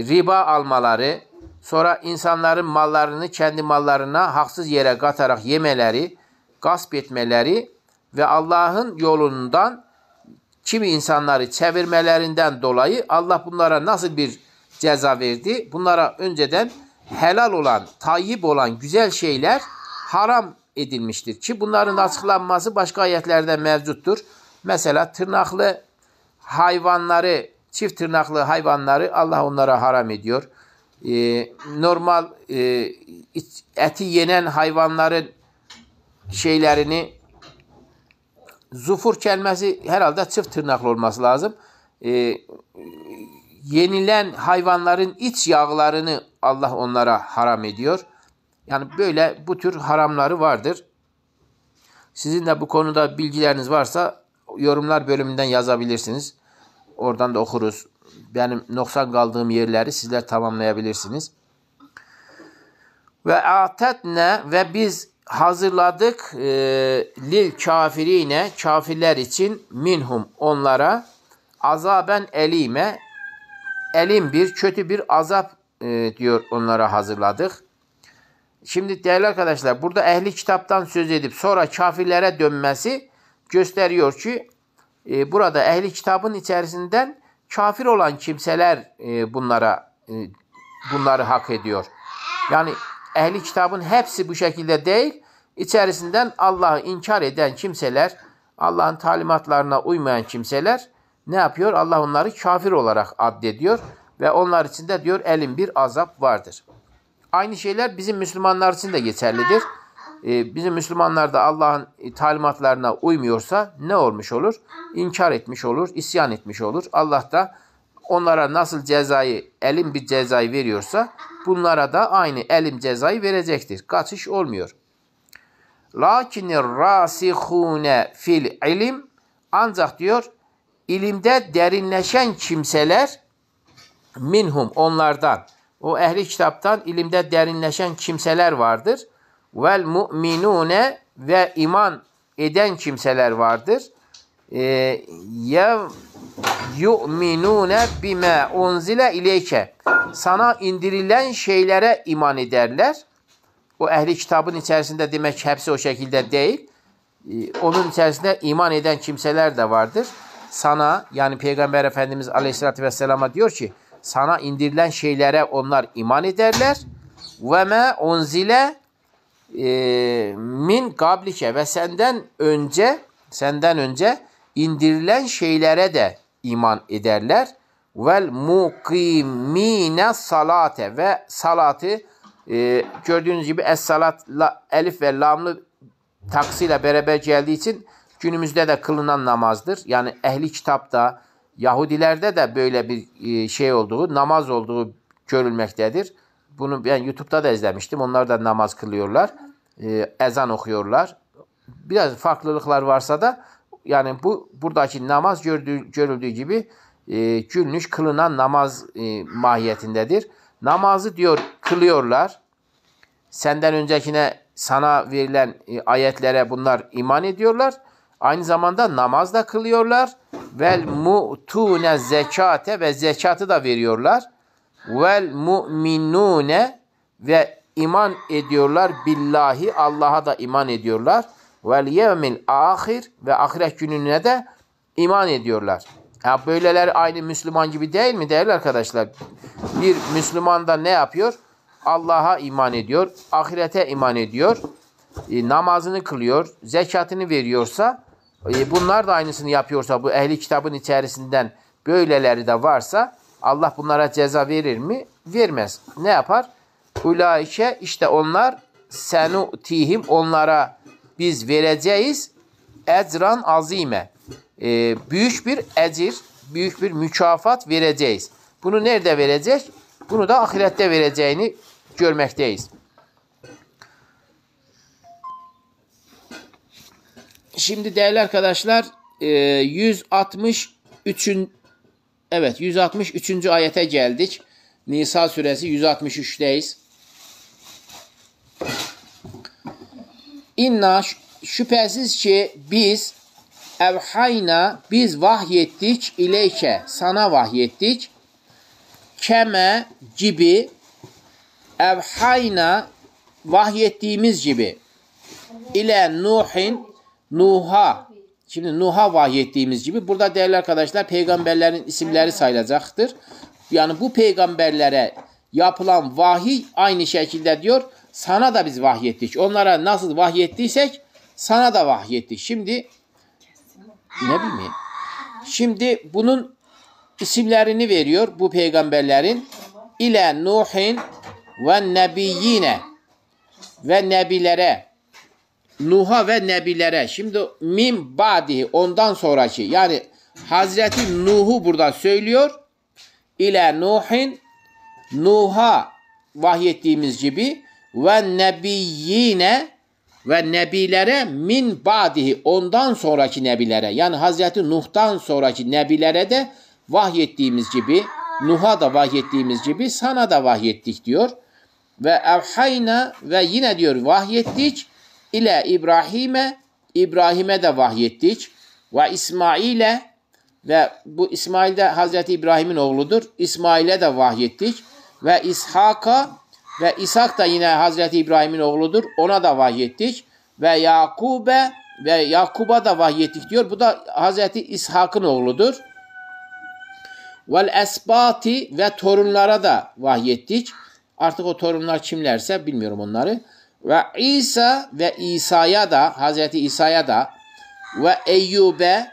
riba almaları, sonra insanların mallarını kendi mallarına haksız yere katarak yemeleri, gasp etmeleri ve Allah'ın yolundan kimi insanları çevirmelerinden dolayı Allah bunlara nasıl bir ceza verdi? Bunlara önceden helal olan, tayyip olan güzel şeyler haram edilmiştir. Ki bunların açıklanması başka ayetlerde mevcuttur. Mesela tırnaklı hayvanları, çift tırnaklı hayvanları Allah onlara haram ediyor. Normal eti yenen hayvanların şeylerini, zufur kelimesi herhalde çift tırnaklı olması lazım. Yenilen hayvanların iç yağlarını Allah onlara haram ediyor. Yani böyle bu tür haramları vardır. Sizin de bu konuda bilgileriniz varsa yorumlar bölümünden yazabilirsiniz. Oradan da okuruz. Benim noksan kaldığım yerleri sizler tamamlayabilirsiniz. Ve atetne, ve biz hazırladık lil kafirine, kafirler için, minhum, onlara, azaben elime, elim bir, kötü bir azap diyor, onlara hazırladık. Şimdi değerli arkadaşlar, burada ehli kitaptan söz edip sonra kafirlere dönmesi gösteriyor ki burada ehli kitabın içerisinden kafir olan kimseler bunları hak ediyor. Yani ehli kitabın hepsi bu şekilde değil. İçerisinden Allah'ı inkar eden kimseler, Allah'ın talimatlarına uymayan kimseler ne yapıyor? Allah onları kafir olarak addediyor ve onlar için de diyor elin bir azap vardır. Aynı şeyler bizim Müslümanlar için de geçerlidir. Bizim Müslümanlar da Allah'ın talimatlarına uymuyorsa ne olmuş olur? İnkar etmiş olur, isyan etmiş olur. Allah da onlara nasıl cezayı, elim bir cezayı veriyorsa bunlara da aynı elim cezayı verecektir. Kaçış olmuyor. Lakinir rasihune fil ilim, ancak diyor ilimde derinleşen kimseler, minhum, onlardan, o ehli kitaptan ilimde derinleşen kimseler vardır. Vel mu'minune, ve iman eden kimseler vardır. Ya yu'minune bime unzile ileyke, sana indirilen şeylere iman ederler. O ehli kitabın içerisinde demek hepsi o şekilde değil. Onun içerisinde iman eden kimseler de vardır. sana, yani Peygamber Efendimiz Aleyhisselatü Vesselam'a diyor ki sana indirilen şeylere onlar iman ederler. Ve me unzile min gablike, ve senden önce indirilen şeylere de iman ederler. Vel mukimine salate, ve salatı gördüğünüz gibi es-salat elif ve lamlı taksıyla beraber geldiği için günümüzde de kılınan namazdır. Yani ehli kitapta, Yahudilerde de böyle bir şey olduğu, namaz olduğu görülmektedir. Bunu ben YouTube'da da izlemiştim. Onlar da namaz kılıyorlar. Ezan okuyorlar. Biraz farklılıklar varsa da yani buradaki namaz görüldüğü gibi günlük kılınan namaz mahiyetindedir. Namazı diyor kılıyorlar. Senden öncekine sana verilen ayetlere bunlar iman ediyorlar. Aynı zamanda namaz da kılıyorlar. Vel mu'tune zekate, ve zekatı da veriyorlar. Vel mu'minune, ve iman ediyorlar billahi, Allah'a da iman ediyorlar. Vel yevmil ahir, ve ahiret gününe de iman ediyorlar. Ya böyleler aynı Müslüman gibi değil mi değerli arkadaşlar? Bir Müslüman da ne yapıyor? Allah'a iman ediyor, ahirete iman ediyor, namazını kılıyor, zekatını veriyorsa, bunlar da aynısını yapıyorsa, bu ehli kitabın içerisinden böyleleri de varsa Allah bunlara ceza verir mi? Vermez. Ne yapar? Ulaike, işte onlar, senutihim, onlara biz vereceğiz ecran azime. Büyük bir ecir, büyük bir mükafat vereceğiz. Bunu nerede verecek? Bunu da ahirette vereceğini görmekteyiz. Şimdi değerli arkadaşlar 163. ayete geldik. Nisa suresi 163'teyiz. İnna, şüphesiz ki biz evhayna, biz vahyettik ileyke, sana vahyettik. Keme, gibi, evhayna, vahyettiğimiz gibi, ile Nuhin, Nuh'a, şimdi Nuh'a vahyettiğimiz gibi, burada değerli arkadaşlar peygamberlerin isimleri sayılacaktır. Yani bu peygamberlere yapılan vahiy aynı şekilde diyor, sana da biz vahyettik. Onlara nasıl vahyettiysek sana da vahyettik. Şimdi ne bileyim. Şimdi bunun isimlerini veriyor bu peygamberlerin. İle Nuhin ve nebiyyine, ve nebilere, Nuh'a ve nebilere. Şimdi min ba'dihi, ondan sonraki, yani Hazreti Nuh'u burada söylüyor. İle Nuhin, Nuh'a vahyettiğimiz gibi, ve nebiyyine, ve nebilere min ba'dihi, ondan sonraki nebilere, yani Hazreti Nuh'tan sonraki nebilere de vahyettiğimiz gibi, Nuh'a da vahyettiğimiz gibi sana da vahyettik diyor. Ve evhayna, ve yine diyor vahyettik ile İbrahim'e, İbrahim'e de vahyettik. Ve İsmail'e, ve bu İsmail de Hazreti İbrahim'in oğludur. İsmail'e de vahyettik. Ve İshak'a, ve İshak da yine Hazreti İbrahim'in oğludur. Ona da vahyettik. Ve Yakub'e, ve Yakub'a da vahyettik diyor. Bu da Hazreti İshak'ın oğludur. Vel esbati, ve torunlara da vahyettik. Artık o torunlar kimlerse bilmiyorum onları. Ve İsa, ve İsa'ya da, Hazreti İsa'ya da, ve Eyyub'e,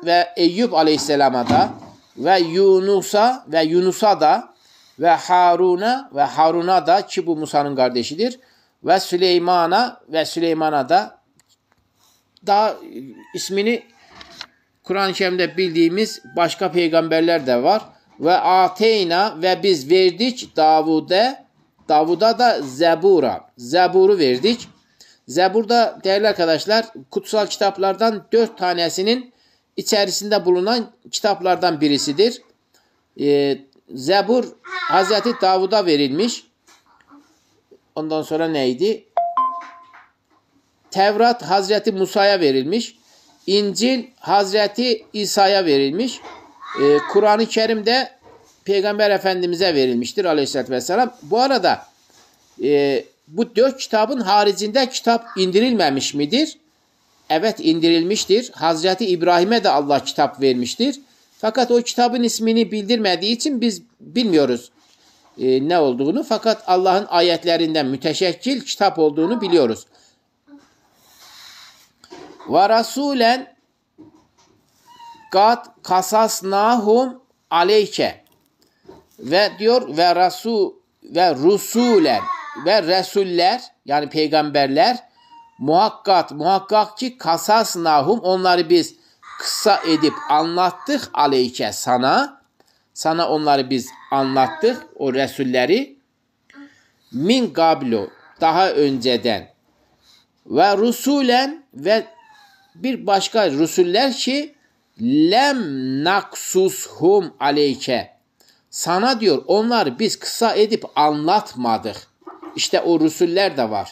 ve Eyyub Aleyhisselam'a da, ve Yunus'a, ve Yunus'a da, ve Harun'a, ve Harun'a da, ki bu Musa'nın kardeşidir, ve Süleyman'a, ve Süleyman'a da, daha ismini Kur'an-ı Kerim'de bildiğimiz başka peygamberler de var. Ve ateyna, ve biz verdik Davud'a da Zebur'a. Zebur'u verdik. Zebur'da değerli arkadaşlar kutsal kitaplardan 4 tanesinin içerisinde bulunan kitaplardan birisidir. Zebur Hazreti Davud'a verilmiş. Ondan sonra neydi? Tevrat Hazreti Musa'ya verilmiş. İncil Hazreti İsa'ya verilmiş. Kur'an-ı Kerim'de Peygamber Efendimiz'e verilmiştir Aleyhisselatü Vesselam. Bu arada bu 4 kitabın haricinde kitap indirilmemiş midir? evet indirilmiştir. Hazreti İbrahim'e de Allah kitap vermiştir. Fakat o kitabın ismini bildirmediği için biz bilmiyoruz ne olduğunu. Fakat Allah'ın ayetlerinden müteşekkil kitap olduğunu biliyoruz. Ve rasulen kad kasasnahum aleyke ve diyor ve rusulen ve resuller yani peygamberler muhakkak ki kasasnahum onları biz kısa edip anlattık aleyke sana onları biz anlattık o resulleri min gablu daha önceden ve rusulen ve bir başka rusuller ki lem naksushum aleyke sana diyor onları biz kısa edip anlatmadık. İşte o rusuller de var.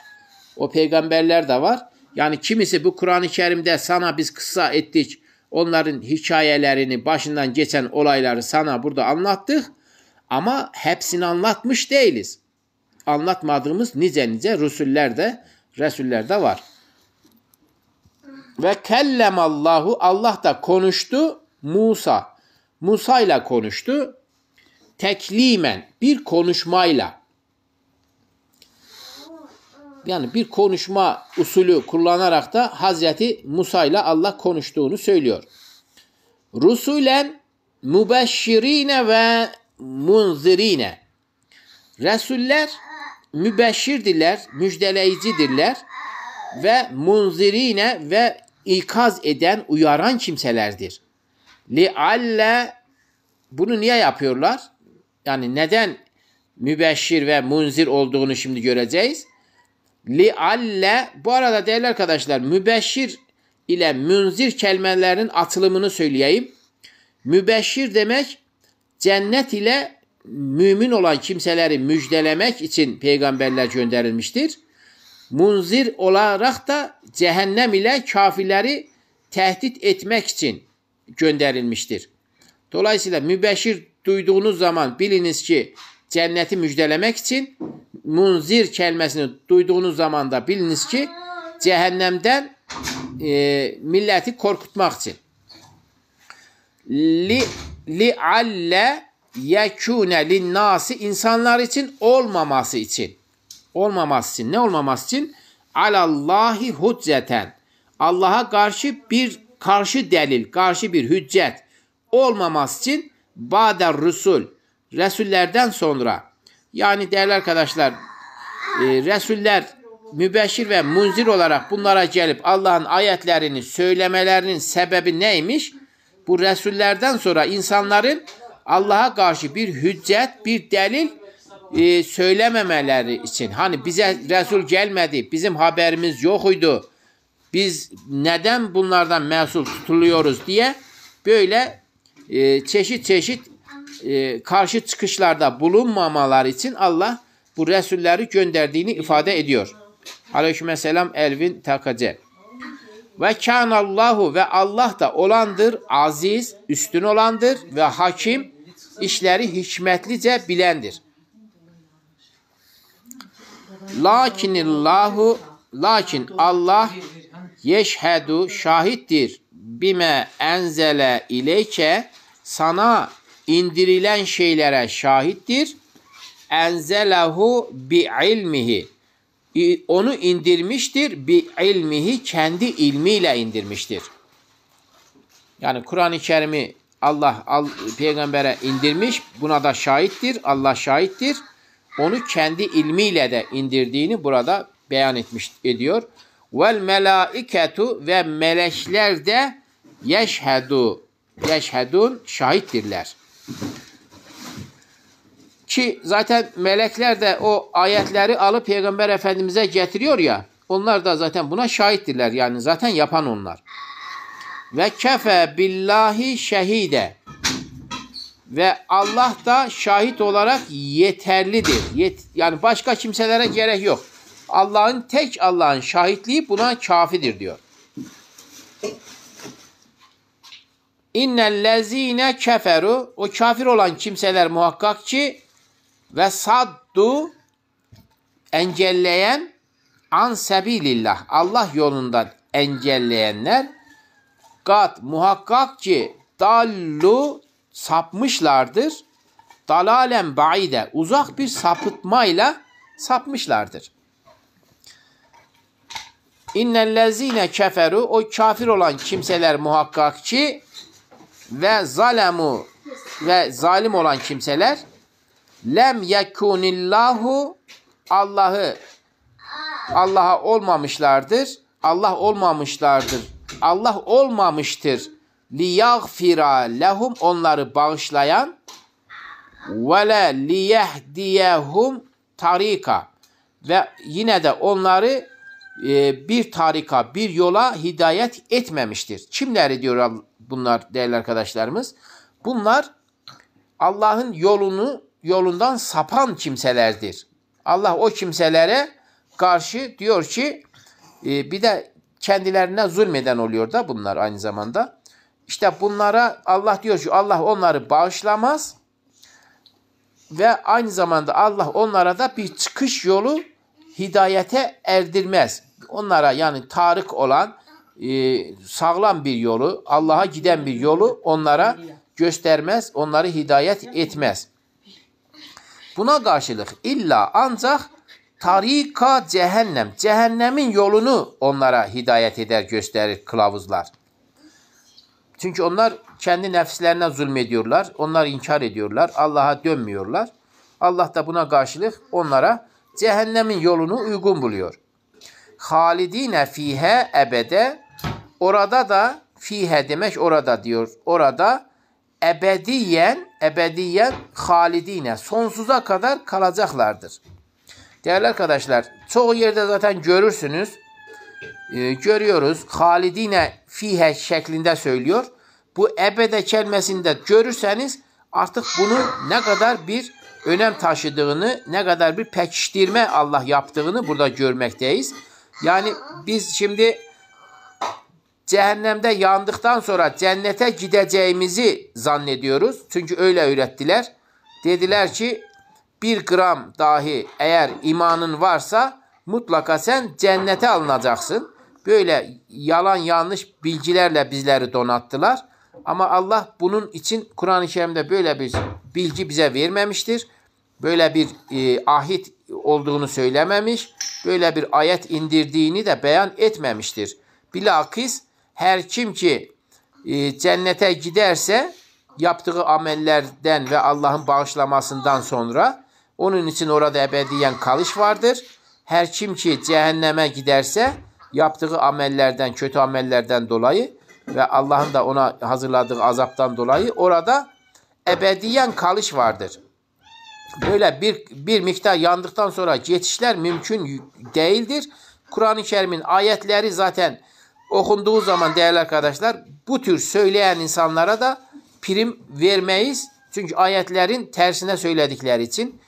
O peygamberler de var. Yani kimisi bu Kur'an-ı Kerim'de sana biz kısa ettik. Onların hikayelerini, başından geçen olayları sana burada anlattık. Ama hepsini anlatmış değiliz. Anlatmadığımız nice rusuller de var. Ve kellemallahu Allah da konuştu Musa ile konuştu. Teklimen bir konuşmayla. Yani bir konuşma usulü kullanarak da Hazreti Musa ile Allah konuştuğunu söylüyor. Rusulen mübeşşirine ve munzirine. Resuller mübeşşirdirler, müjdeleyicidirler ve munzirine ve ikaz eden, uyaran kimselerdir. Lialle bunu niye yapıyorlar? Yani neden mübeşşir ve munzir olduğunu şimdi göreceğiz. Lialle bu arada değerli arkadaşlar mübeşşir ile munzir kelimelerinin atılımını söyleyeyim. Mübeşşir demek cennet ile mümin olan kimseleri müjdelemek için peygamberler gönderilmiştir. Munzir olarak da cehennem ile kafirleri tehdit etmek için gönderilmiştir. Dolayısıyla mübeşşir duyduğunuz zaman biliniz ki cenneti müjdelemek için, munzir kelimesini duyduğunuz zaman da biliniz ki cehennemden milleti korkutmak için. Li'alle yekûne linnâsi insanlar için olmaması için. Olmaması için. Ne olmaması için? Alallahi hücceten. Allah'a karşı bir delil, karşı bir hüccet olmaması için ba'der rusul. Resullerden sonra. Yani değerli arkadaşlar Resuller mübeşşir ve munzir olarak bunlara gelip Allah'ın ayetlerini söylemelerinin sebebi neymiş? Bu Resullerden sonra insanların Allah'a karşı bir hüccet, bir delil söylememeleri için. Hani bize Resul gelmedi, bizim haberimiz yokuydu. Biz neden bunlardan mesul tutuluyoruz diye böyle çeşit karşı çıkışlarda bulunmamalar için Allah bu Resulleri gönderdiğini ifade ediyor. Aleykümselam Elvin Takacı. Ve kânallahu ve Allah da olandır, aziz, üstün olandır ve hakim, işleri hikmetlice bilendir. Lakin Allah yeşhedu şahittir bime enzele ileyke sana indirilen şeylere şahittir. Enzelehu bi ilmihi. Onu indirmiştir bi ilmihi kendi ilmiyle indirmiştir. Yani Kur'an-ı Kerim'i Allah peygambere indirmiş. Buna da şahittir. Allah şahittir. Onu kendi ilmiyle de indirdiğini burada beyan ediyor. Vel melaiketu ve melekler de yeşhedun şahittirler. Ki zaten melekler de o ayetleri alıp Peygamber Efendimiz'e getiriyor ya, onlar da zaten buna şahittirler. Yani zaten yapan onlar. Ve kefe billahi şehide. Ve Allah da şahit olarak yeterlidir. Yani başka kimselere gerek yok. Allah'ın şahitliği buna kafidir diyor. İnnellezîne keferu o kafir olan kimseler muhakkak ki ve saddu engelleyen an sebilillah Allah yolundan engelleyenler kat muhakkak ki dallu sapmışlardır. Dalalen baide uzak bir sapıtmayla sapmışlardır. İnnellezine keferu o kafir olan kimseler muhakkak ki ve zalemu ve zalim olan kimseler lem yekunillahu Allah'a olmamışlardır. Allah olmamıştır. Liyaghfira lehum onları bağışlayan ve le liyehdiyehum tarika ve yine de onları bir tarika, bir yola hidayet etmemiştir. Kimleri diyor bunlar değerli arkadaşlarımız? Bunlar Allah'ın yolundan sapan kimselerdir. Allah o kimselere karşı diyor ki bir de kendilerine zulmeden oluyor da bunlar aynı zamanda. İşte bunlara Allah diyor ki Allah onları bağışlamaz ve aynı zamanda Allah onlara da bir çıkış yolu hidayete erdirmez. Onlara yani tarık olan sağlam bir yolu, Allah'a giden bir yolu onlara göstermez, onları hidayet etmez. Buna karşılık illa ancak tarika cehennem, cehennemin yolunu onlara hidayet eder, gösterir kılavuzlar. Çünkü onlar kendi nefislerine zulmediyorlar, onlar inkar ediyorlar, Allah'a dönmüyorlar. Allah da buna karşılık onlara cehennemin yolunu uygun buluyor. Halidine fihe ebede, orada da fihe demek orada diyor. Orada ebediyen halidine sonsuza kadar kalacaklardır. Değerli arkadaşlar çoğu yerde zaten görürsünüz. Görüyoruz. Halidine fihe şeklinde söylüyor. Bu ebede kelimesini de görürseniz artık bunu ne kadar bir önem taşıdığını, ne kadar bir pekiştirme Allah yaptığını burada görmekteyiz. Yani biz şimdi cehennemde yandıktan sonra cennete gideceğimizi zannediyoruz. Çünkü öyle öğrettiler. Dediler ki 1 gram dahi eğer imanın varsa mutlaka sen cennete alınacaksın. Böyle yalan yanlış bilgilerle bizleri donattılar. Ama Allah bunun için Kur'an-ı Kerim'de böyle bir bilgi bize vermemiştir. Böyle bir ahit olduğunu söylememiş. Böyle bir ayet indirdiğini de beyan etmemiştir. Bilakis her kim ki cennete giderse yaptığı amellerden ve Allah'ın bağışlamasından sonra onun için orada ebediyen kalış vardır. Her kim ki cehenneme giderse yaptığı amellerden, kötü amellerden dolayı ve Allah'ın da ona hazırladığı azaptan dolayı orada ebediyen kalış vardır. Böyle bir miktar yandıktan sonra geçişler mümkün değildir. Kur'an-ı Kerim'in ayetleri zaten okunduğu zaman değerli arkadaşlar bu tür söyleyen insanlara da prim vermeyiz. Çünkü ayetlerin tersine söyledikleri için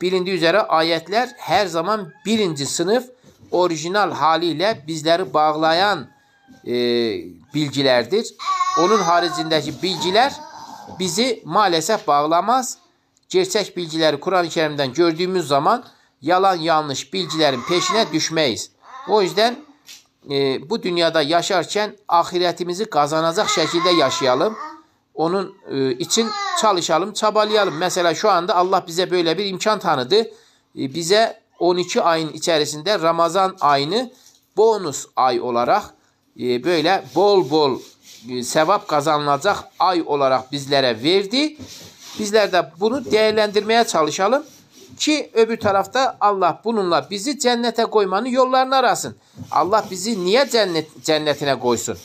bilindiği üzere ayetler her zaman birinci sınıf orijinal haliyle bizleri bağlayan bilgilerdir. Onun haricindeki bilgiler bizi maalesef bağlamaz. Gerçek bilgileri Kur'an-ı Kerim'den gördüğümüz zaman yalan yanlış bilgilerin peşine düşmeyiz. O yüzden bu dünyada yaşarken ahiretimizi kazanacak şekilde yaşayalım. Onun için çalışalım, çabalayalım. Mesela şu anda Allah bize böyle bir imkan tanıdı. Bize 12 ayın içerisinde Ramazan ayını bonus ay olarak böyle bol bol sevap kazanılacak ay olarak bizlere verdi. Bizler de bunu değerlendirmeye çalışalım ki öbür tarafta Allah bununla bizi cennete koymanın yollarını arasın. Allah bizi niye cennetine koysun?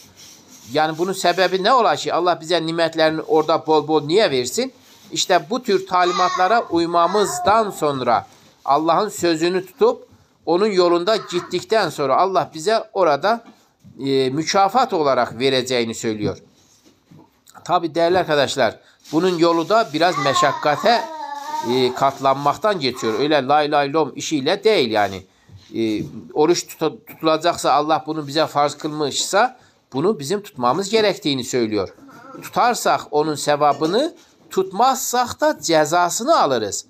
Yani bunun sebebi ne ola ki? Allah bize nimetlerini orada bol bol niye versin? İşte bu tür talimatlara uymamızdan sonra Allah'ın sözünü tutup onun yolunda gittikten sonra Allah bize orada mükafat olarak vereceğini söylüyor. Tabi değerli arkadaşlar bunun yolu da biraz meşakkate katlanmaktan geçiyor. Öyle lay lay lom işiyle değil yani. Oruç tutulacaksa Allah bunu bize farz kılmışsa bunu bizim tutmamız gerektiğini söylüyor. Tutarsak onun sevabını, tutmazsak da cezasını alırız.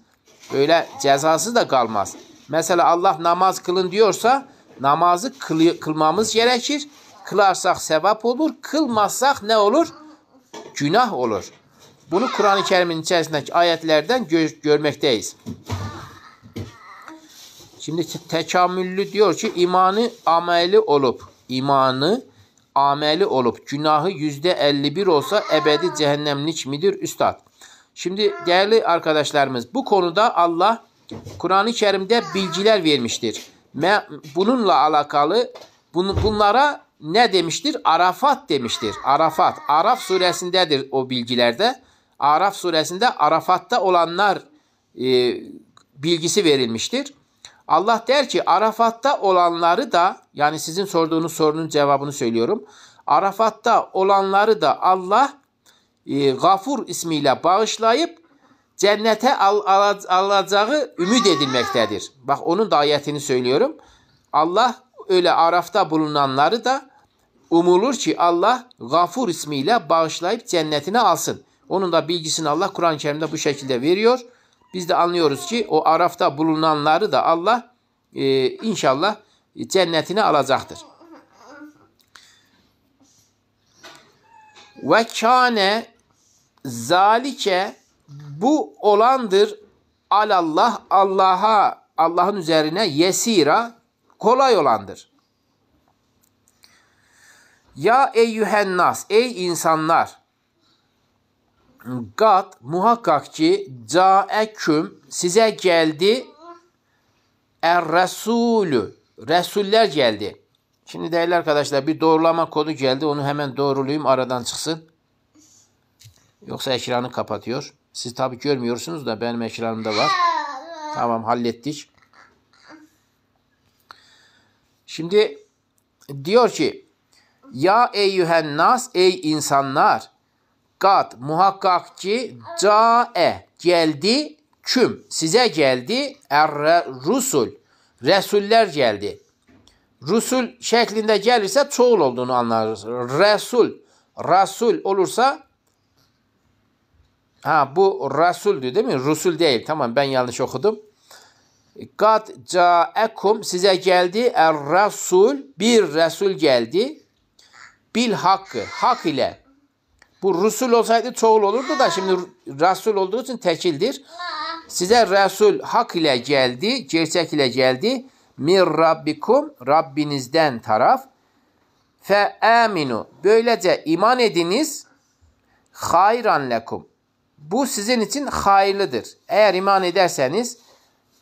Öyle cezası da kalmaz. Mesela Allah namaz kılın diyorsa namazı kılmamız gerekir. Kılarsak sevap olur. Kılmazsak ne olur? Günah olur. Bunu Kur'an-ı Kerim'in içerisindeki ayetlerden görmekteyiz. Şimdi tekamüllü diyor ki imanı ameli olup günahı %51 olsa ebedi cehennemlik midir üstad? Şimdi değerli arkadaşlarımız bu konuda Allah Kur'an-ı Kerim'de bilgiler vermiştir. Bununla alakalı bunlara ne demiştir? Arafat demiştir. Arafat. Araf suresindedir o bilgilerde. Araf suresinde Arafat'ta olanlar bilgisi verilmiştir. Allah der ki Arafat'ta olanları da, yani sizin sorduğunuz sorunun cevabını söylüyorum. Arafat'ta olanları da Allah Gafur ismiyle bağışlayıp cennete alacağı ümit edilmektedir. Bak onun da ayetini söylüyorum. Allah öyle Araf'ta bulunanları da umulur ki Allah Gafur ismiyle bağışlayıp cennetine alsın. Onun da bilgisini Allah Kur'an-ı Kerim'de bu şekilde veriyor. Biz de anlıyoruz ki o Araf'ta bulunanları da Allah inşallah cennetine alacaktır. Ve kâne zalike, bu olandır alallah, Allah'ın üzerine yesira, kolay olandır. Ya eyyühen nas, ey insanlar, gat muhakkak ki caeküm, size geldi er-resulü, resuller geldi. Şimdi değerli arkadaşlar bir doğrulama kodu geldi. Onu hemen doğrulayayım, aradan çıksın. Yoksa ekranı kapatıyor. Siz tabii görmüyorsunuz da benim ekranımda var. Tamam, hallettik. Şimdi diyor ki ya eyyühen nas, ey insanlar, kat muhakkak ki cae, geldi, küm, size geldi, er-rusul, resuller geldi. Rusul şeklinde gelirse çoğul olduğunu anlarız. Rasul olursa bu rasuldü değil mi? Rusul değil. Tamam, ben yanlış okudum. Kad caekum, size geldi er-rasul, bir resul geldi. Bil hakkı, hak ile. Bu rusul olsaydı çoğul olurdu da şimdi rasul olduğu için tekildir. Size resul hak ile geldi, gerçek ile geldi. Mir rabbikum, Rabbinizden taraf. Fe aminu, böylece iman ediniz. Hayran lekum, bu sizin için hayırlıdır. Eğer iman ederseniz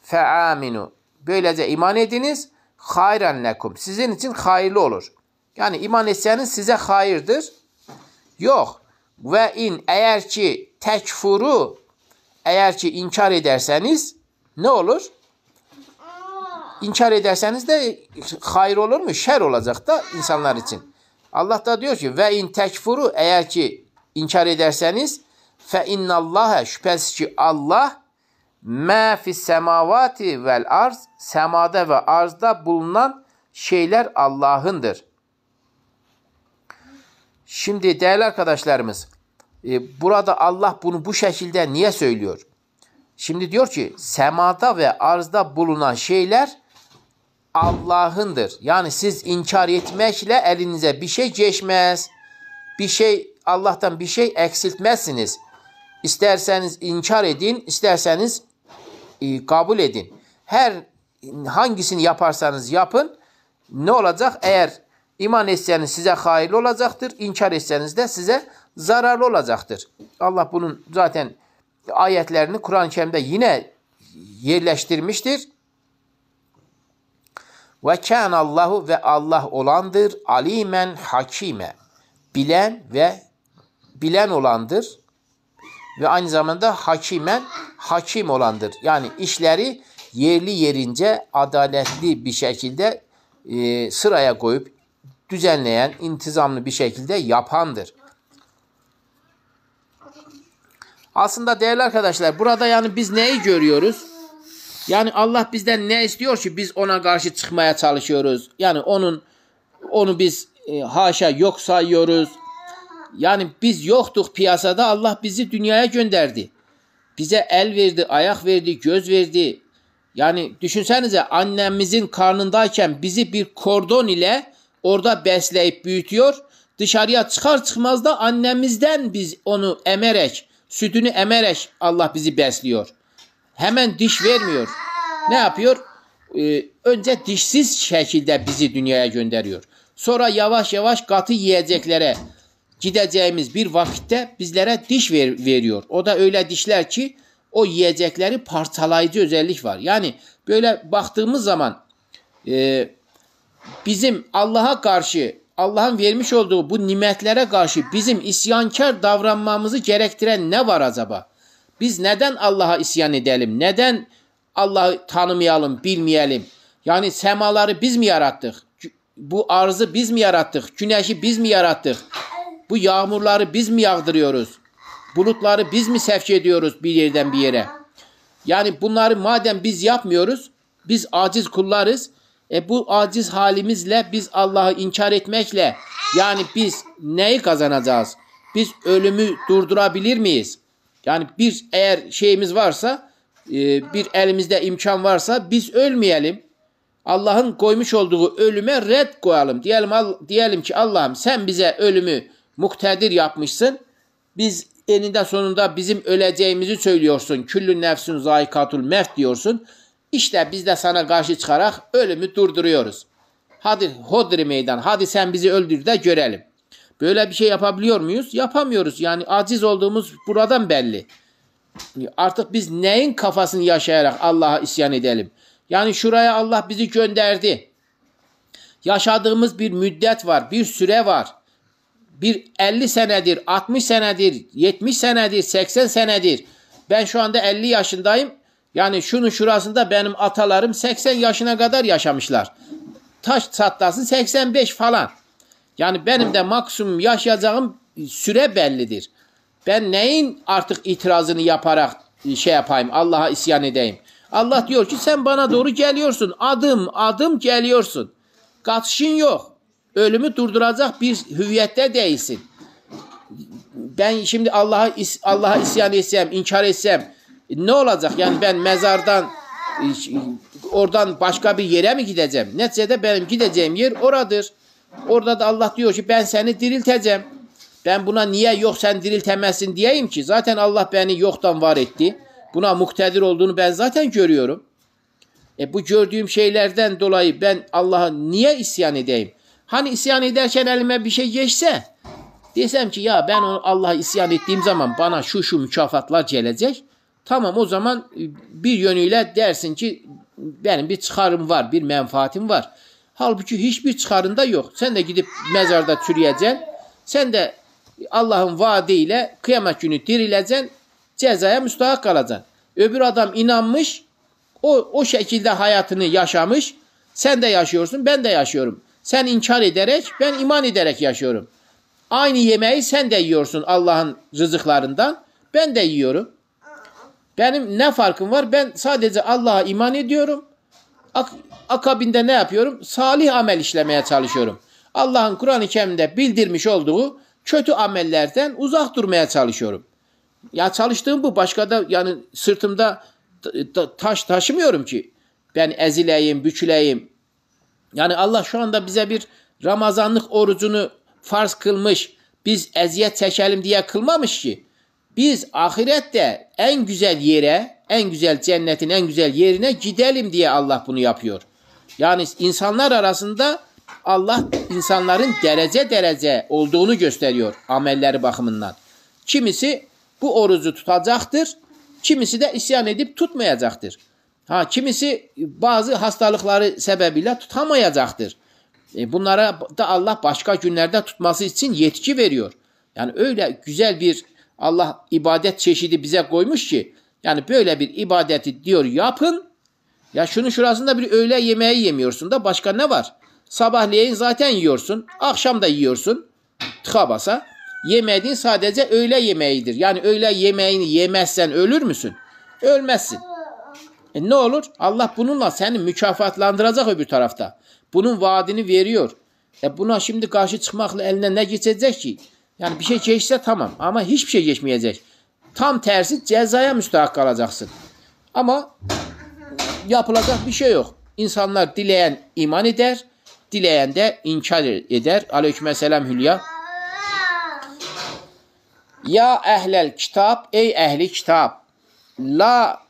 fe aminu, böylece iman ediniz. Hayran lekum, sizin için hayırlı olur. Yani iman etseniz size hayırdır. Yok. Ve in, eğer ki tekfuru, eğer ki inkar ederseniz ne olur? İnkar ederseniz de hayır olur mu? Şer olacak da insanlar için. Allah da diyor ki ve in tekfuru, eğer ki inkar ederseniz fe innallâhe, şüphesiz ki Allah mâ fis semâvâti vel arz, semada ve arzda bulunan şeyler Allah'ındır. Şimdi değerli arkadaşlarımız, burada Allah bunu bu şekilde niye söylüyor? Şimdi diyor ki semada ve arzda bulunan şeyler Allah'ındır. Yani siz inkar etmekle elinize bir şey geçmez. Bir şey, Allah'tan bir şey eksiltmezsiniz. İsterseniz inkar edin, isterseniz kabul edin. Her hangisini yaparsanız yapın, ne olacak? Eğer iman etseniz size hayırlı olacaktır, inkar etseniz de size zararlı olacaktır. Allah bunun zaten ayetlerini Kur'an-ı Kerim'de yine yerleştirmiştir. Ve kânallahu, ve Allah olandır, alimen hakime, bilen olandır ve aynı zamanda hakimen, hakim olandır. Yani işleri yerli yerince adaletli bir şekilde sıraya koyup düzenleyen, intizamlı bir şekilde yapandır. Aslında değerli arkadaşlar, burada yani biz neyi görüyoruz? Yani Allah bizden ne istiyor ki biz ona karşı çıkmaya çalışıyoruz? Yani onu biz haşa yok sayıyoruz. Yani biz yoktuk piyasada, Allah bizi dünyaya gönderdi. Bize el verdi, ayak verdi, göz verdi. Yani düşünsenize, annemizin karnındayken bizi bir kordon ile orada besleyip büyütüyor. Dışarıya çıkar çıkmaz da annemizden biz onu emerek, sütünü emerek Allah bizi besliyor. Hemen diş vermiyor. Ne yapıyor? Önce dişsiz şekilde bizi dünyaya gönderiyor. Sonra yavaş yavaş katı yiyeceklere gideceğimiz bir vakitte bizlere diş veriyor. O da öyle dişler ki o yiyecekleri parçalayıcı özellik var. Yani böyle baktığımız zaman bizim Allah'a karşı, Allah'ın vermiş olduğu bu nimetlere karşı bizim isyankar davranmamızı gerektiren ne var acaba? Biz neden Allah'a isyan edelim? Neden Allah'ı tanımayalım, bilmeyelim? Yani semaları biz mi yarattık? Bu arzı biz mi yarattık? Güneşi biz mi yarattık? Bu yağmurları biz mi yağdırıyoruz? Bulutları biz mi sevk ediyoruz bir yerden bir yere? Yani bunları madem biz yapmıyoruz, biz aciz kullarız. Bu aciz halimizle biz Allah'ı inkar etmekle, yani biz neyi kazanacağız? Biz ölümü durdurabilir miyiz? Yani bir eğer şeyimiz varsa, bir elimizde imkan varsa biz ölmeyelim. Allah'ın koymuş olduğu ölüme red koyalım. Diyelim ki Allah'ım sen bize ölümü muktedir yapmışsın. Biz eninde sonunda bizim öleceğimizi söylüyorsun. Küllü nefsün zayikatul mevt diyorsun. İşte biz de sana karşı çıkarak ölümü durduruyoruz. Hadi hodri meydan, hadi sen bizi öldür de görelim. Böyle bir şey yapabiliyor muyuz? Yapamıyoruz. Yani aciz olduğumuz buradan belli. Artık biz neyin kafasını yaşayarak Allah'a isyan edelim? Yani şuraya Allah bizi gönderdi. Yaşadığımız bir müddet var, bir süre var. Bir 50 senedir, 60 senedir, 70 senedir, 80 senedir. Ben şu anda 50 yaşındayım. Yani şunun şurasında benim atalarım 80 yaşına kadar yaşamışlar. Taş çatlasın 85 falan. Yani benim de maksimum yaşayacağım süre bellidir. Ben neyin artık itirazını yaparak şey yapayım, Allah'a isyan edeyim? Allah diyor ki sen bana doğru geliyorsun. Adım adım geliyorsun. Kaçışın yok. Ölümü durduracak bir hüviyette değilsin. Ben şimdi Allah'a isyan etsem, inkar etsem ne olacak? Yani ben mezardan oradan başka bir yere mi gideceğim? Neticede benim gideceğim yer oradır. Orada da Allah diyor ki ben seni dirilteceğim. Ben buna niye yok sen diriltemezsin diyeyim ki? Zaten Allah beni yoktan var etti. Buna muktedir olduğunu ben zaten görüyorum. Bu gördüğüm şeylerden dolayı ben Allah'a niye isyan edeyim? Hani isyan ederken elime bir şey geçse, desem ki ya ben Allah'a isyan ettiğim zaman bana şu mükafatlar gelecek. Tamam, o zaman bir yönüyle dersin ki benim bir çıkarım var, bir menfaatim var. Halbuki hiçbir çıkarın da yok. Sen de gidip mezarda çürüyeceksin. Sen de Allah'ın vaadiyle kıyamet günü dirileceksin. Cezaya müstahak kalacaksın. Öbür adam inanmış, o şekilde hayatını yaşamış. Sen de yaşıyorsun, ben de yaşıyorum. Sen inkar ederek, ben iman ederek yaşıyorum. Aynı yemeği sen de yiyorsun Allah'ın rızıklarından. Ben de yiyorum. Benim ne farkım var? Ben sadece Allah'a iman ediyorum. Akabinde ne yapıyorum? Salih amel işlemeye çalışıyorum. Allah'ın Kur'an-ı Kerim'de bildirmiş olduğu kötü amellerden uzak durmaya çalışıyorum. Ya çalıştığım bu. Başka da yani sırtımda taş taşımıyorum ki. Ben ezileyim, büküleyim. Yani Allah şu anda bize bir Ramazanlık orucunu farz kılmış. Biz eziyet çekelim diye kılmamış ki. Biz ahirette en güzel yere, en güzel cennetin en güzel yerine gidelim diye Allah bunu yapıyor. Yani insanlar arasında Allah insanların derece derece olduğunu gösteriyor amelleri bakımından. Kimisi bu orucu tutacaktır, kimisi de isyan edip tutmayacaktır. Kimisi bazı hastalıkları sebebiyle tutamayacaktır. Bunlara da Allah başka günlerde tutması için yetki veriyor. Yani öyle güzel bir Allah ibadet çeşidi bize koymuş ki, yani böyle bir ibadeti diyor yapın. Ya şunun şurasında bir öğle yemeği yemiyorsun da başka ne var? Sabahleyin zaten yiyorsun, akşam da yiyorsun. Tıka basa. Yemediğin sadece öğle yemeğidir. Yani öğle yemeğini yemezsen ölür müsün? Ölmezsin. Ne olur? Allah bununla seni mükafatlandıracak öbür tarafta. Bunun vaadini veriyor. Buna şimdi karşı çıkmakla eline ne geçecek ki? Yani bir şey geçse tamam ama hiçbir şey geçmeyecek. Tam tersi cezaya müstahak kalacaksın. Ama yapılacak bir şey yok. İnsanlar dileyen iman eder, dileyen de inkar eder. Aleykümselam Hülya. Ya ehlel kitap, ey ehli kitap, la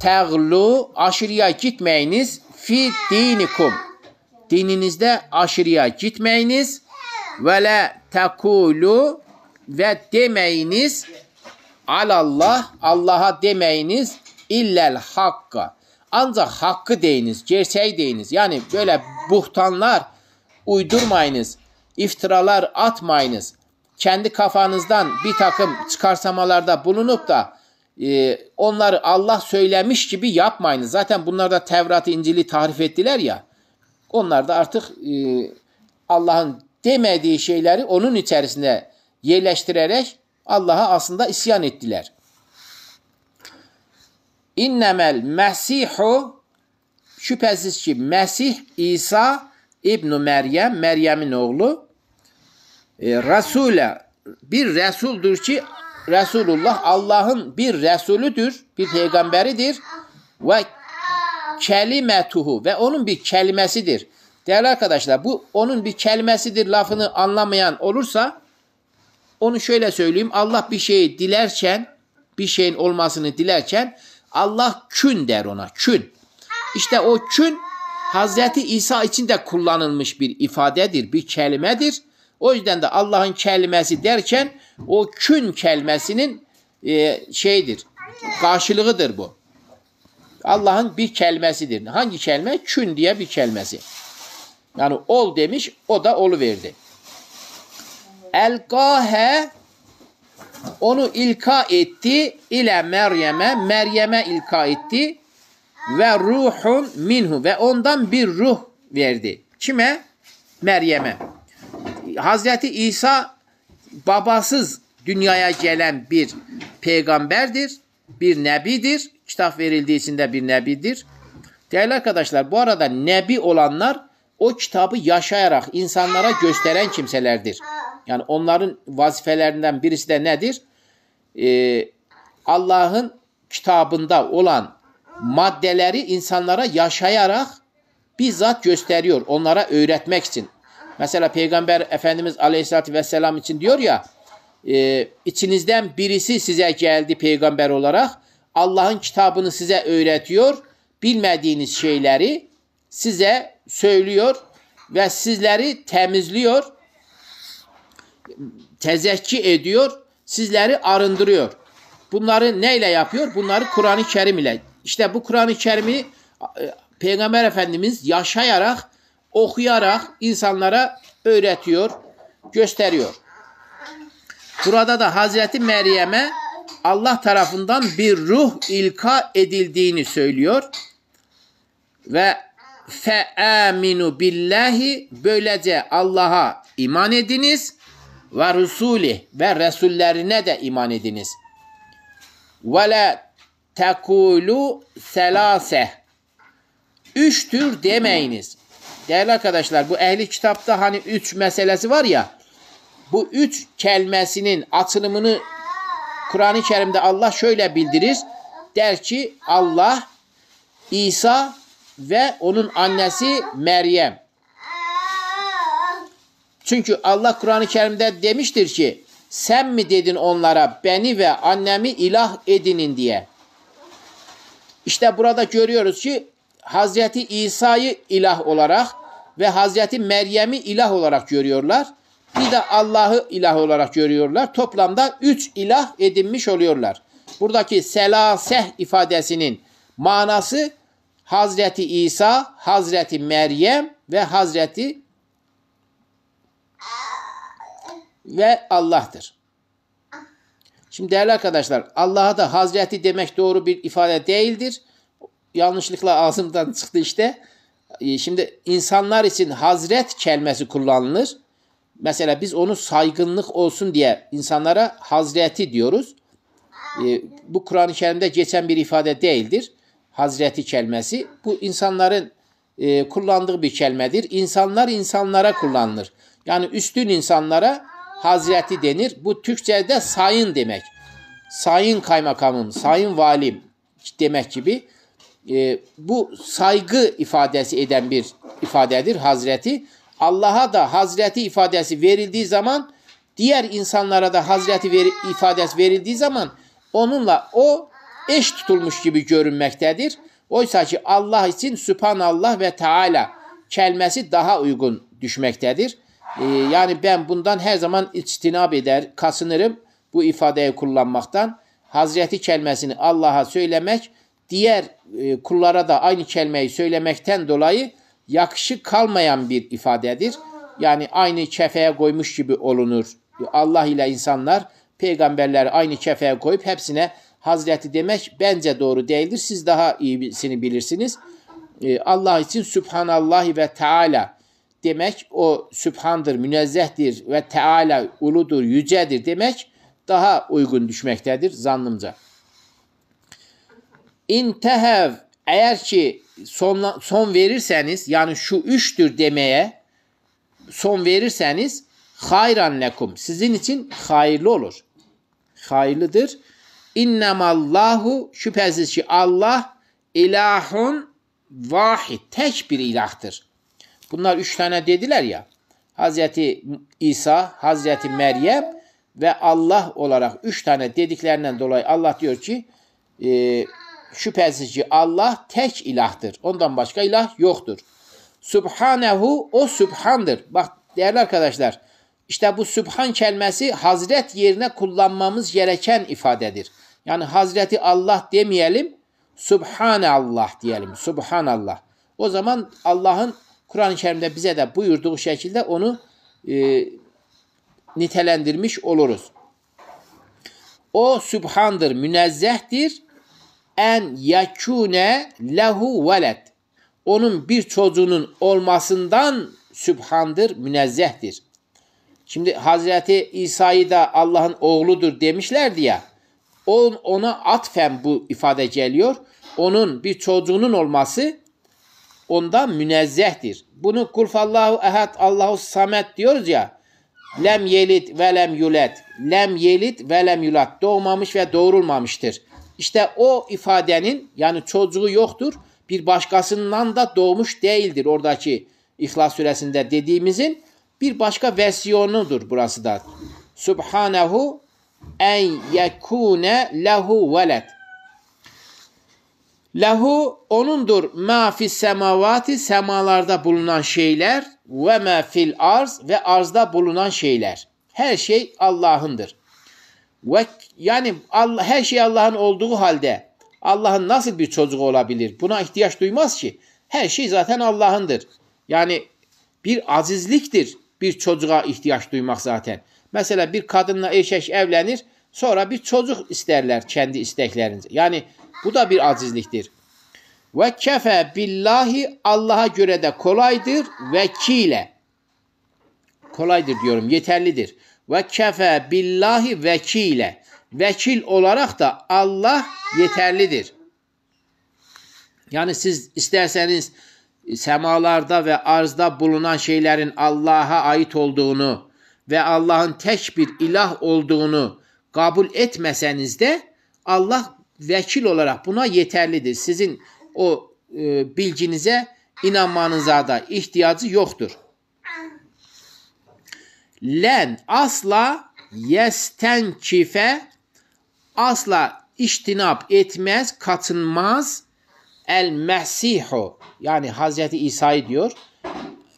teğlu, aşırıya gitmeyiniz, fi dinikum, dininizde aşırıya gitmeyiniz, ve la tekulu, ve demeyiniz, alallah, Allah'a demeyiniz, illel hakka, ancak hakkı deyiniz, gerçeği deyiniz. Yani böyle buhtanlar uydurmayınız, iftiralar atmayınız. Kendi kafanızdan bir takım çıkarsamalarda bulunup da onları Allah söylemiş gibi yapmayınız. Zaten bunlar da Tevrat-ı İncil'i tahrif ettiler ya. Onlar da artık Allah'ın demediği şeyleri onun içerisinde yerleştirerek Allah'a aslında isyan ettiler. İnnemel Mesihu, şüphesiz ki Mesih İsa İbn-i Meryem, Meryem'in oğlu, Resul'e, bir Resul'dür ki Resulullah Allah'ın bir Resulüdür, bir peygamberidir ve kelimetuhu, ve onun bir kelimesidir. Değerli arkadaşlar, bu onun bir kelimesidir lafını anlamayan olursa onu şöyle söyleyeyim. Allah bir şeyi dilerken, bir şeyin olmasını dilerken Allah kün der ona, kün. İşte o kün Hazreti İsa için de kullanılmış bir ifadedir, bir kelimedir. O yüzden de Allah'ın kelimesi derken o kün kelimesinin karşılığıdır bu. Allah'ın bir kelimesidir. Hangi kelime? Kün diye bir kelimesi. Yani ol demiş, o da oluverdi. Elgâhe, onu ilka etti, ile Meryem'e, Meryem'e ilka etti ve ruhun minhu, ve ondan bir ruh verdi. Kime? Meryem'e. Hazreti İsa babasız dünyaya gelen bir peygamberdir, bir nebidir. Kitap verildiğinde bir nebidir. Değerli arkadaşlar, bu arada nebi olanlar o kitabı yaşayarak insanlara gösteren kimselerdir. Yani onların vazifelerinden birisi de nedir? Allah'ın kitabında olan maddeleri insanlara yaşayarak bizzat gösteriyor, onlara öğretmek için. Mesela Peygamber Efendimiz Aleyhisselatü Vesselam için diyor ya, içinizden birisi size geldi peygamber olarak, Allah'ın kitabını size öğretiyor, bilmediğiniz şeyleri size söylüyor ve sizleri temizliyor, tezekkü ediyor, sizleri arındırıyor. Bunları neyle yapıyor? Bunları Kur'an-ı Kerim ile. İşte bu Kur'an-ı Kerim'i Peygamber Efendimiz yaşayarak, okuyarak insanlara öğretiyor, gösteriyor. Burada da Hazreti Meryem'e Allah tarafından bir ruh ilka edildiğini söylüyor. Ve fe'aminu billahi, böylece Allah'a iman ediniz ve rusulih, ve resullerine de iman ediniz. Ve la tekulu selase, üçtür demeyiniz. Değerli arkadaşlar, bu ehli kitapta hani üç meselesi var ya, bu üç kelimesinin açılımını Kur'an-ı Kerim'de Allah şöyle bildirir. Der ki Allah, İsa ve onun annesi Meryem. Çünkü Allah Kur'an-ı Kerim'de demiştir ki, sen mi dedin onlara beni ve annemi ilah edinin diye. İşte burada görüyoruz ki Hazreti İsa'yı ilah olarak ve Hazreti Meryem'i ilah olarak görüyorlar. Bir de Allah'ı ilah olarak görüyorlar. Toplamda 3 ilah edinmiş oluyorlar. Buradaki selaseh ifadesinin manası Hazreti İsa, Hazreti Meryem ve Allah'tır. Şimdi değerli arkadaşlar, Allah'a da Hazreti demek doğru bir ifade değildir. Yanlışlıkla ağzımdan çıktı işte. Şimdi insanlar için Hazret kelimesi kullanılır. Mesela biz onu saygınlık olsun diye insanlara Hazreti diyoruz. Bu Kur'an-ı Kerim'de geçen bir ifade değildir. Hazreti kelimesi. Bu insanların kullandığı bir kelimedir. İnsanlar insanlara kullanılır. Yani üstün insanlara Hazreti denir. Bu Türkçe'de sayın demek. Sayın kaymakamım, sayın valim demek gibi. bu saygı ifadesi eden bir ifadedir Hazreti. Allah'a da Hazreti ifadesi verildiği zaman, diğer insanlara da Hazreti ifadesi verildiği zaman onunla o eş tutulmuş gibi görünmektedir. Oysa ki Allah için Sübhanallah ve Teala kelimesi daha uygun düşmektedir. Yani ben bundan her zaman içtinab eder, kasınırım bu ifadeyi kullanmaktan. Hazreti kelimesini Allah'a söylemek, diğer kullara da aynı kelimeyi söylemekten dolayı yakışık kalmayan bir ifadedir. Yani aynı kefeye koymuş gibi olunur. Allah ile insanlar peygamberleri aynı kefeye koyup hepsine Hazreti demek bence doğru değildir. Siz daha iyisini bilirsiniz. Allah için Sübhanallah ve Teala demek, o Sübhandır, münezzehtir ve Teala uludur, yücedir demek daha uygun düşmektedir zannımca. İntehev, eğer ki son verirseniz, yani şu üçtür demeye son verirseniz, hayran lekum, sizin için hayırlı olur. Hayırlıdır. İnnemallahu, şüphesiz ki Allah ilahun vahid, tek bir ilahtır. Bunlar 3 tane dediler ya. Hazreti İsa, Hazreti Meryem ve Allah olarak 3 tane dediklerinden dolayı Allah diyor ki şüphesiz ki Allah tek ilahtır. Ondan başka ilah yoktur. Subhanehu, o Sübhan'dır. Bak değerli arkadaşlar, işte bu Sübhan kelimesi Hazret yerine kullanmamız gereken ifadedir. Yani Hazreti Allah demeyelim, Subhanallah diyelim. Subhanallah. O zaman Allah'ın Kur'an-ı Kerim'de bize de buyurduğu şekilde onu nitelendirmiş oluruz. O Sübhan'dır, münezzehtir. En yekune lehu veled. Onun bir çocuğunun olmasından Sübhan'dır, münezzehtir. Şimdi Hazreti İsa'yı da Allah'ın oğludur demişlerdi ya. Ona atfen bu ifade geliyor. Onun bir çocuğunun olması ondan münezzehtir. Bunu kulfallahu ehad, Allahu samet diyoruz ya. Lem yelit ve lem yulet. Lem yelit ve lem yulat. Doğmamış ve doğurulmamıştır. İşte o ifadenin, yani çocuğu yoktur, bir başkasından da doğmuş değildir. Oradaki İhlas suresinde dediğimizin bir başka versiyonudur burası da. Subhanehu en yekune lehu veled. Lehu, onundur ma fis semavati, semalarda bulunan şeyler, ve ma fil arz, ve arzda bulunan şeyler. Her şey Allah'ındır. Ve yani Allah, her şey Allah'ın olduğu halde Allah'ın nasıl bir çocuğu olabilir? Buna ihtiyaç duymaz ki. Her şey zaten Allah'ındır. Yani bir azizliktir bir çocuğa ihtiyaç duymak zaten. Mesela bir kadınla erkek evlenir, sonra bir çocuk isterler kendi isteklerince. Yani bu da bir azizliktir. Ve kefe billahi, Allah'a göre de kolaydır, vekile. Kolaydır diyorum, yeterlidir. Ve kefe billahi vekile. Vekil olarak da Allah yeterlidir. Yani siz isterseniz semalarda ve arzda bulunan şeylerin Allah'a ait olduğunu ve Allah'ın tek bir ilah olduğunu kabul etmeseniz de Allah vekil olarak buna yeterlidir. Sizin o bilginize, inanmanıza da ihtiyacı yoktur. Len, asla, yestenkife, asla iştinap etmez, katınmaz, el Mesihu, yani Hazreti İsa'yı diyor.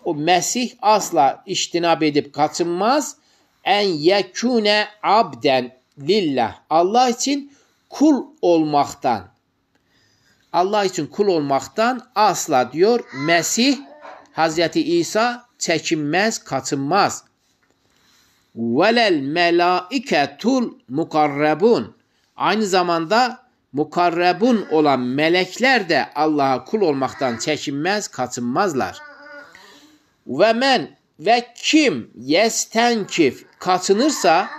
O Mesih asla iştinap edip kaçınmaz. En yekune abden lillah. Allah için kul olmaktan. Allah için kul olmaktan asla diyor Mesih, Hazreti İsa çekinmez, kaçınmaz. Velel melaiketul mukarrebun. Aynı zamanda mukarrebun olan melekler de Allah'a kul olmaktan çekinmez, kaçınmazlar. Ve men, ve kim yestenkif, kaçınırsa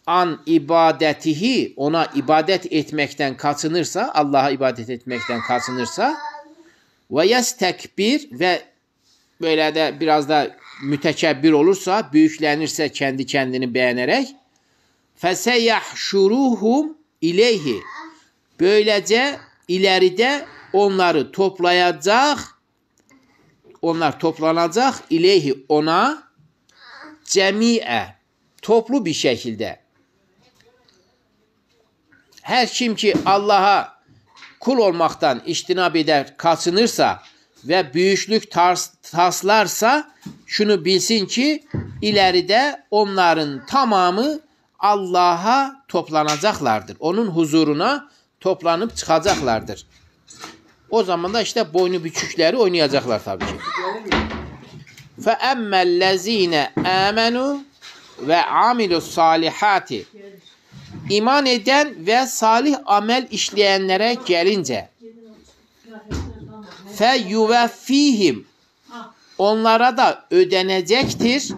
an ibadetihi, ona ibadet etmekten kaçınırsa, Allah'a ibadet etmekten kaçınırsa, ve yestekbir, ve böyle de biraz da mütekebbir olursa, büyüklenirse kendi kendini beğenerek, feseyahşuruhum ileyhi, böylece ileride onları toplayacak, onlar toplanacak ileyhi ona cemi'e, toplu bir şekilde. Her kim ki Allah'a kul olmaktan iştinab eder, kaçınırsa ve büyüklük taslarsa şunu bilsin ki ileride onların tamamı Allah'a toplanacaklardır. Onun huzuruna toplanıp çıkacaklardır. O zaman da işte boynu bükükleri oynayacaklar tabii ki. فَاَمَّا الَّذ۪ينَ آمَنُوا وَعَمِلُوا الصَّالِحَاتِ İman eden ve salih amel işleyenlere gelince فَيُوَفِّيهِمْ onlara da ödenecektir.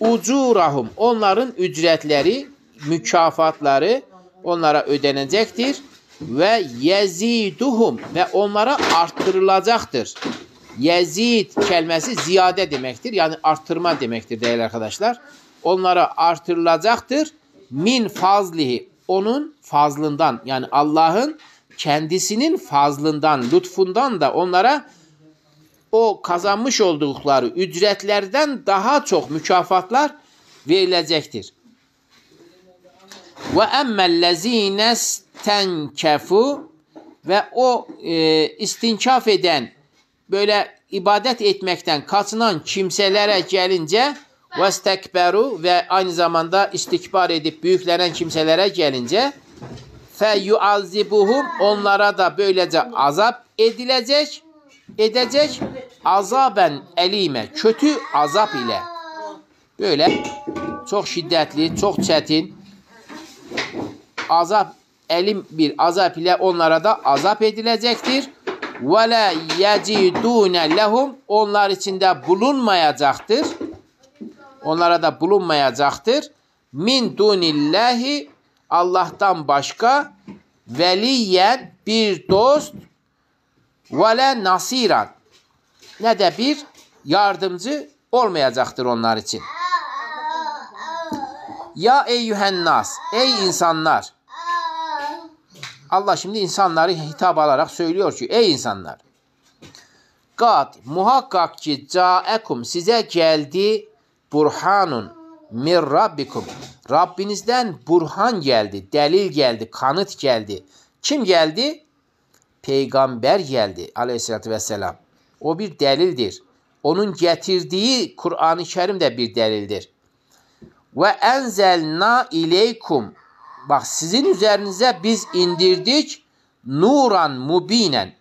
Ucurahum onların ücretleri, mükafatları onlara ödenecektir. Ve yeziduhum ve onlara arttırılacaktır. Yezid kelimesi ziyade demektir. Yani arttırma demektir değerli arkadaşlar. Onlara artırılacaktır. Min fazlihi onun fazlından yani Allah'ın kendisinin fazlından, lütfundan da onlara o kazanmış oldukları ücretlerden daha çok mükafatlar verilecektir. Ve emmellezine stenkefu ve o istinkaf eden böyle ibadet etmekten kaçınan kimselere gelince vestekberu ve aynı zamanda istikbar edip büyüklenen kimselere gelince feyuazibuhum onlara da böylece azap edecek azaben elime kötü azap ile böyle çok şiddetli, çok çetin azap elim bir azap ile onlara da azap edilecektir. Ve la yecidune lehum onlar içinde bulunmayacaktır. Onlara da bulunmayacaktır. Min dunillahi Allah'tan başka veliyen bir dost ve la nasiran ne de bir yardımcı olmayacaktır onlar için. Ya eyyühen nas ey insanlar. Allah şimdi insanları hitap alarak söylüyor ki ey insanlar. Kad muhakkak ki caekum size geldi burhanun min rabbikum. Rabbinizden burhan geldi, delil geldi, kanıt geldi. Kim geldi? Peygamber geldi aleyhissalatü vesselam. O bir delildir. Onun getirdiği Kur'an-ı Kerim de bir delildir. Ve enzelna ileykum. Bak sizin üzerinize biz indirdik nuran mubinen.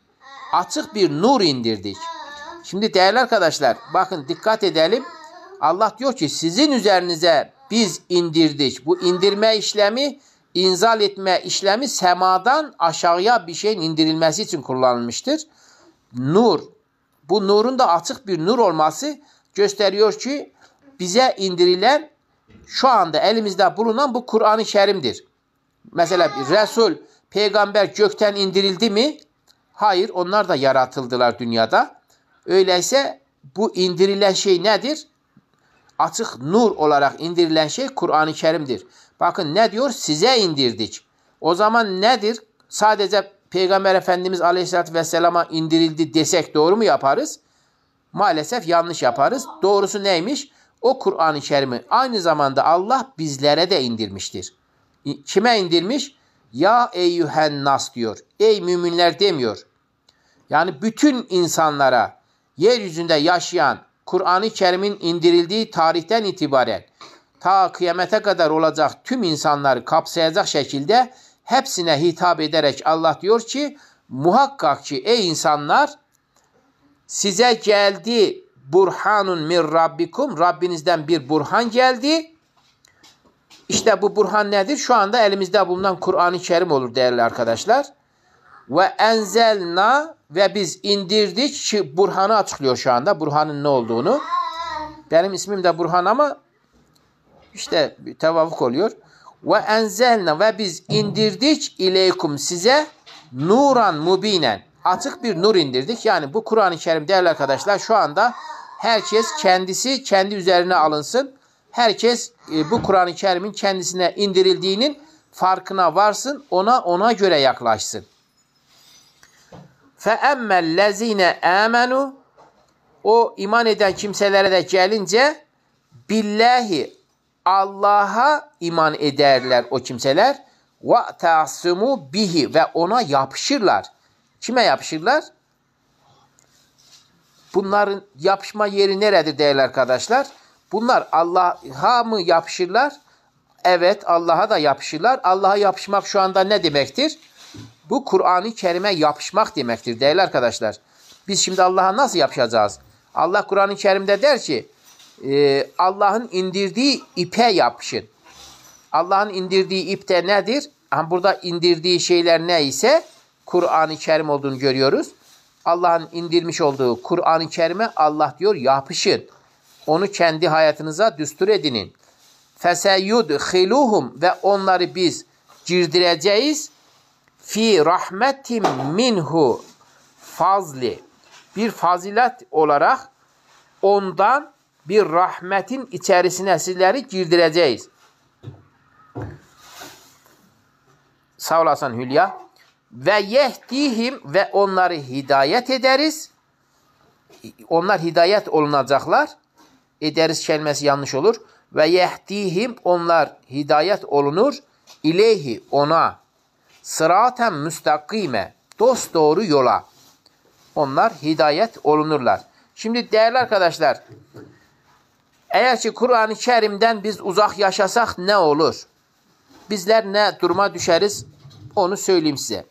Açık bir nur indirdik. Şimdi değerli arkadaşlar bakın dikkat edelim. Allah diyor ki sizin üzerinize biz indirdik. Bu indirme işlemi, inzal etme işlemi semadan aşağıya bir şeyin indirilmesi için kullanılmıştır. Nur. Bu nurun da açık bir nur olması gösteriyor ki bize indirilen şu anda elimizde bulunan bu Kur'an-ı Kerim'dir. Mesela bir Resul, peygamber gökten indirildi mi? Hayır, onlar da yaratıldılar dünyada. Öyleyse bu indirilen şey nedir? Açık nur olarak indirilen şey Kur'an-ı Kerim'dir. Bakın ne diyor? Size indirdik. O zaman nedir? Sadece Peygamber Efendimiz Aleyhisselatü Vesselam'a indirildi desek doğru mu yaparız? Maalesef yanlış yaparız. Doğrusu neymiş? O Kur'an-ı Kerim'i aynı zamanda Allah bizlere de indirmiştir. Kime indirmiş? Ya eyyühen nas diyor. Ey müminler demiyor. Yani bütün insanlara, yeryüzünde yaşayan, Kur'an-ı Kerim'in indirildiği tarihten itibaren ta kıyamete kadar olacak tüm insanları kapsayacak şekilde hepsine hitap ederek Allah diyor ki muhakkak ki ey insanlar size geldi burhanun min rabbikum Rabbinizden bir burhan geldi. İşte bu burhan nedir? Şu anda elimizde bulunan Kur'an-ı Kerim olur değerli arkadaşlar. Ve enzelna ve biz indirdik ki burhanı açıklıyor şu anda. Burhanın ne olduğunu. Benim ismim de Burhan ama işte tevafuk oluyor. Ve enzelna ve biz indirdik ileykum size nuran mubinen. Açık bir nur indirdik. Yani bu Kur'an-ı Kerim değerli arkadaşlar şu anda herkes kendisi kendi üzerine alınsın. Herkes bu Kur'an-ı Kerim'in kendisine indirildiğinin farkına varsın, ona göre yaklaşsın. فَاَمَّا الَّذ۪ينَ آمَنُوا O iman eden kimselere de gelince billahi Allah'a iman ederler o kimseler. وَتَعْصُمُوا bihi ve ona yapışırlar. Kime yapışırlar? Bunların yapışma yeri neredir değerli arkadaşlar? Bunlar Allah'a mı yapışırlar? Evet, Allah'a da yapışırlar. Allah'a yapışmak şu anda ne demektir? Bu Kur'an-ı Kerim'e yapışmak demektir değerli arkadaşlar. Biz şimdi Allah'a nasıl yapışacağız? Allah Kur'an-ı Kerim'de der ki Allah'ın indirdiği ipe yapışın. Allah'ın indirdiği ip de nedir? Burada indirdiği şeyler neyse Kur'an-ı Kerim olduğunu görüyoruz. Allah'ın indirmiş olduğu Kur'an-ı Kerim'e Allah diyor yapışın. Onu kendi hayatınıza düstur edinin. فَسَيُدْخِلُهُمْ ve onları biz girdireceğiz. Fi rahmetim minhu fazli. Bir fazilet olarak ondan bir rahmetin içerisine sizleri girdireceğiz. Sağ olasın Hülya. Ve yehdihim ve onları hidayet ederiz. Onlar hidayet olunacaklar. Ederiz kelimesi yanlış olur. Ve yehdihim onlar hidayet olunur. İleyhi ona. Sıraten müstakime. Dosdoğru yola. Onlar hidayet olunurlar. Şimdi değerli arkadaşlar, eğer ki Kur'an-ı Kerim'den biz uzak yaşasak ne olur? Bizler ne duruma düşeriz? Onu söyleyeyim size.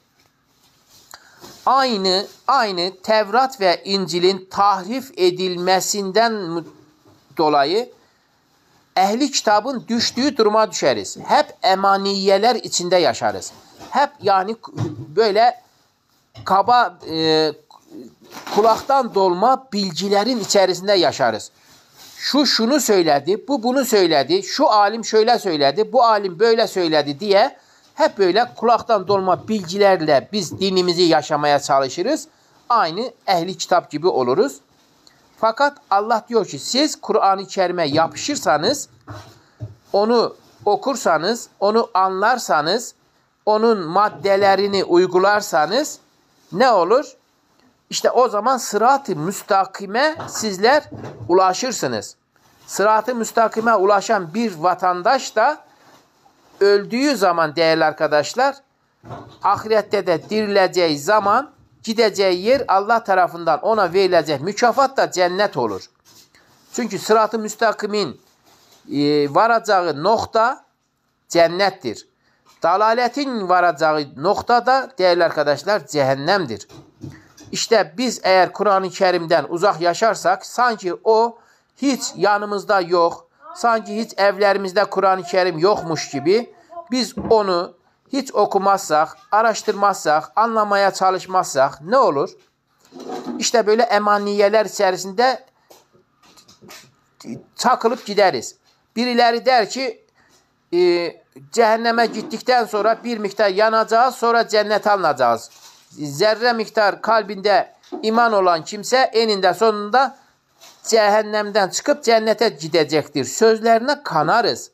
Aynı Tevrat ve İncil'in tahrif edilmesinden dolayı ehli kitabın düştüğü duruma düşeriz. Hep emaniyeler içinde yaşarız. Hep yani böyle kaba kulaktan dolma bilgilerin içerisinde yaşarız. Şu şunu söyledi, bu bunu söyledi, şu alim şöyle söyledi, bu alim böyle söyledi diye hep böyle kulaktan dolma bilgilerle biz dinimizi yaşamaya çalışırız. Aynı ehli kitap gibi oluruz. Fakat Allah diyor ki siz Kur'an-ı Kerim'e yapışırsanız, onu okursanız, onu anlarsanız, onun maddelerini uygularsanız ne olur? İşte o zaman sırat-ı müstakime sizler ulaşırsınız. Sırat-ı müstakime ulaşan bir vatandaş da öldüğü zaman değerli arkadaşlar, ahirette de dirileceği zaman gideceği yer Allah tarafından ona verilecek mükafat da cennet olur. Çünkü sırat-ı müstakimin varacağı nokta cennettir. Dalaletin varacağı nokta da değerli arkadaşlar cehennemdir. İşte biz eğer Kur'an-ı Kerim'den uzak yaşarsak sanki o hiç yanımızda yok, sanki hiç evlerimizde Kur'an-ı Kerim yokmuş gibi biz onu hiç okumazsak, araştırmazsak, anlamaya çalışmazsak ne olur? İşte böyle emaniyeler içerisinde çakılıp gideriz. Birileri der ki cehenneme gittikten sonra bir miktar yanacağız, sonra cennete alınacağız. Zerre miktar kalbinde iman olan kimse eninde sonunda cehennemden çıkıp cennete gidecektir. Sözlerine kanarız.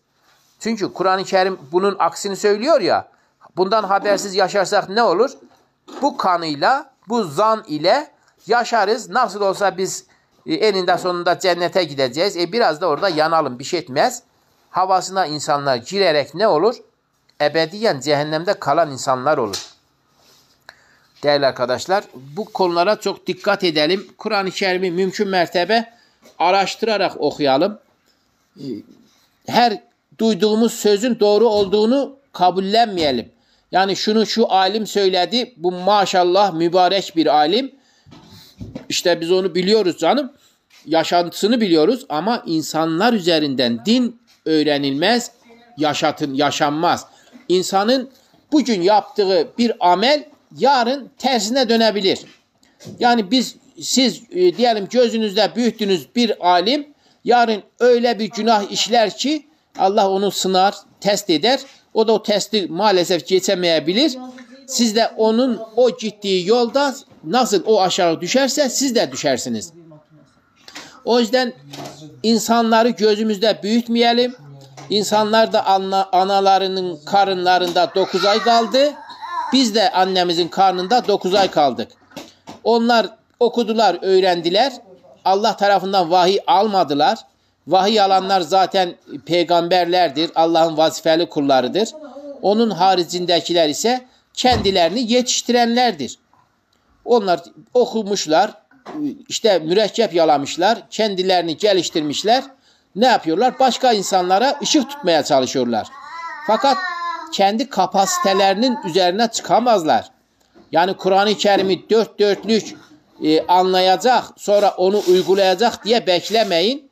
Çünkü Kur'an-ı Kerim bunun aksini söylüyor ya. Bundan habersiz yaşarsak ne olur? Bu kanıyla, bu zan ile yaşarız. Nasıl olsa biz eninde sonunda cennete gideceğiz. Biraz da orada yanalım, bir şey etmez. Havasına insanlar girerek ne olur? Ebediyen cehennemde kalan insanlar olur. Değerli arkadaşlar, bu konulara çok dikkat edelim. Kur'an-ı Kerim'i mümkün mertebe araştırarak okuyalım. Her duyduğumuz sözün doğru olduğunu kabullenmeyelim. Yani şunu şu alim söyledi, bu maşallah mübarek bir alim. İşte biz onu biliyoruz canım. Yaşantısını biliyoruz ama insanlar üzerinden din öğrenilmez, yaşanmaz. İnsanın bugün yaptığı bir amel yarın tersine dönebilir. Yani siz diyelim gözünüzde büyüttüğünüz bir alim yarın öyle bir günah işler ki Allah onu sınar, test eder. O da o testi maalesef geçemeyebilir. Siz de onun o gittiği yolda nasıl o aşağı düşerse siz de düşersiniz. O yüzden insanları gözümüzde büyütmeyelim. İnsanlar da analarının karınlarında 9 ay kaldı. Biz de annemizin karnında 9 ay kaldık. Onlar okudular, öğrendiler. Allah tarafından vahiy almadılar. Vahiy alanlar zaten peygamberlerdir. Allah'ın vazifeli kullarıdır. Onun haricindekiler ise kendilerini yetiştirenlerdir. Onlar okumuşlar, işte mürekkep yalamışlar, kendilerini geliştirmişler. Ne yapıyorlar? Başka insanlara ışık tutmaya çalışıyorlar. Fakat kendi kapasitelerinin üzerine çıkamazlar. Yani Kur'an-ı Kerim'i dört dörtlük anlayacak, sonra onu uygulayacak diye beklemeyin.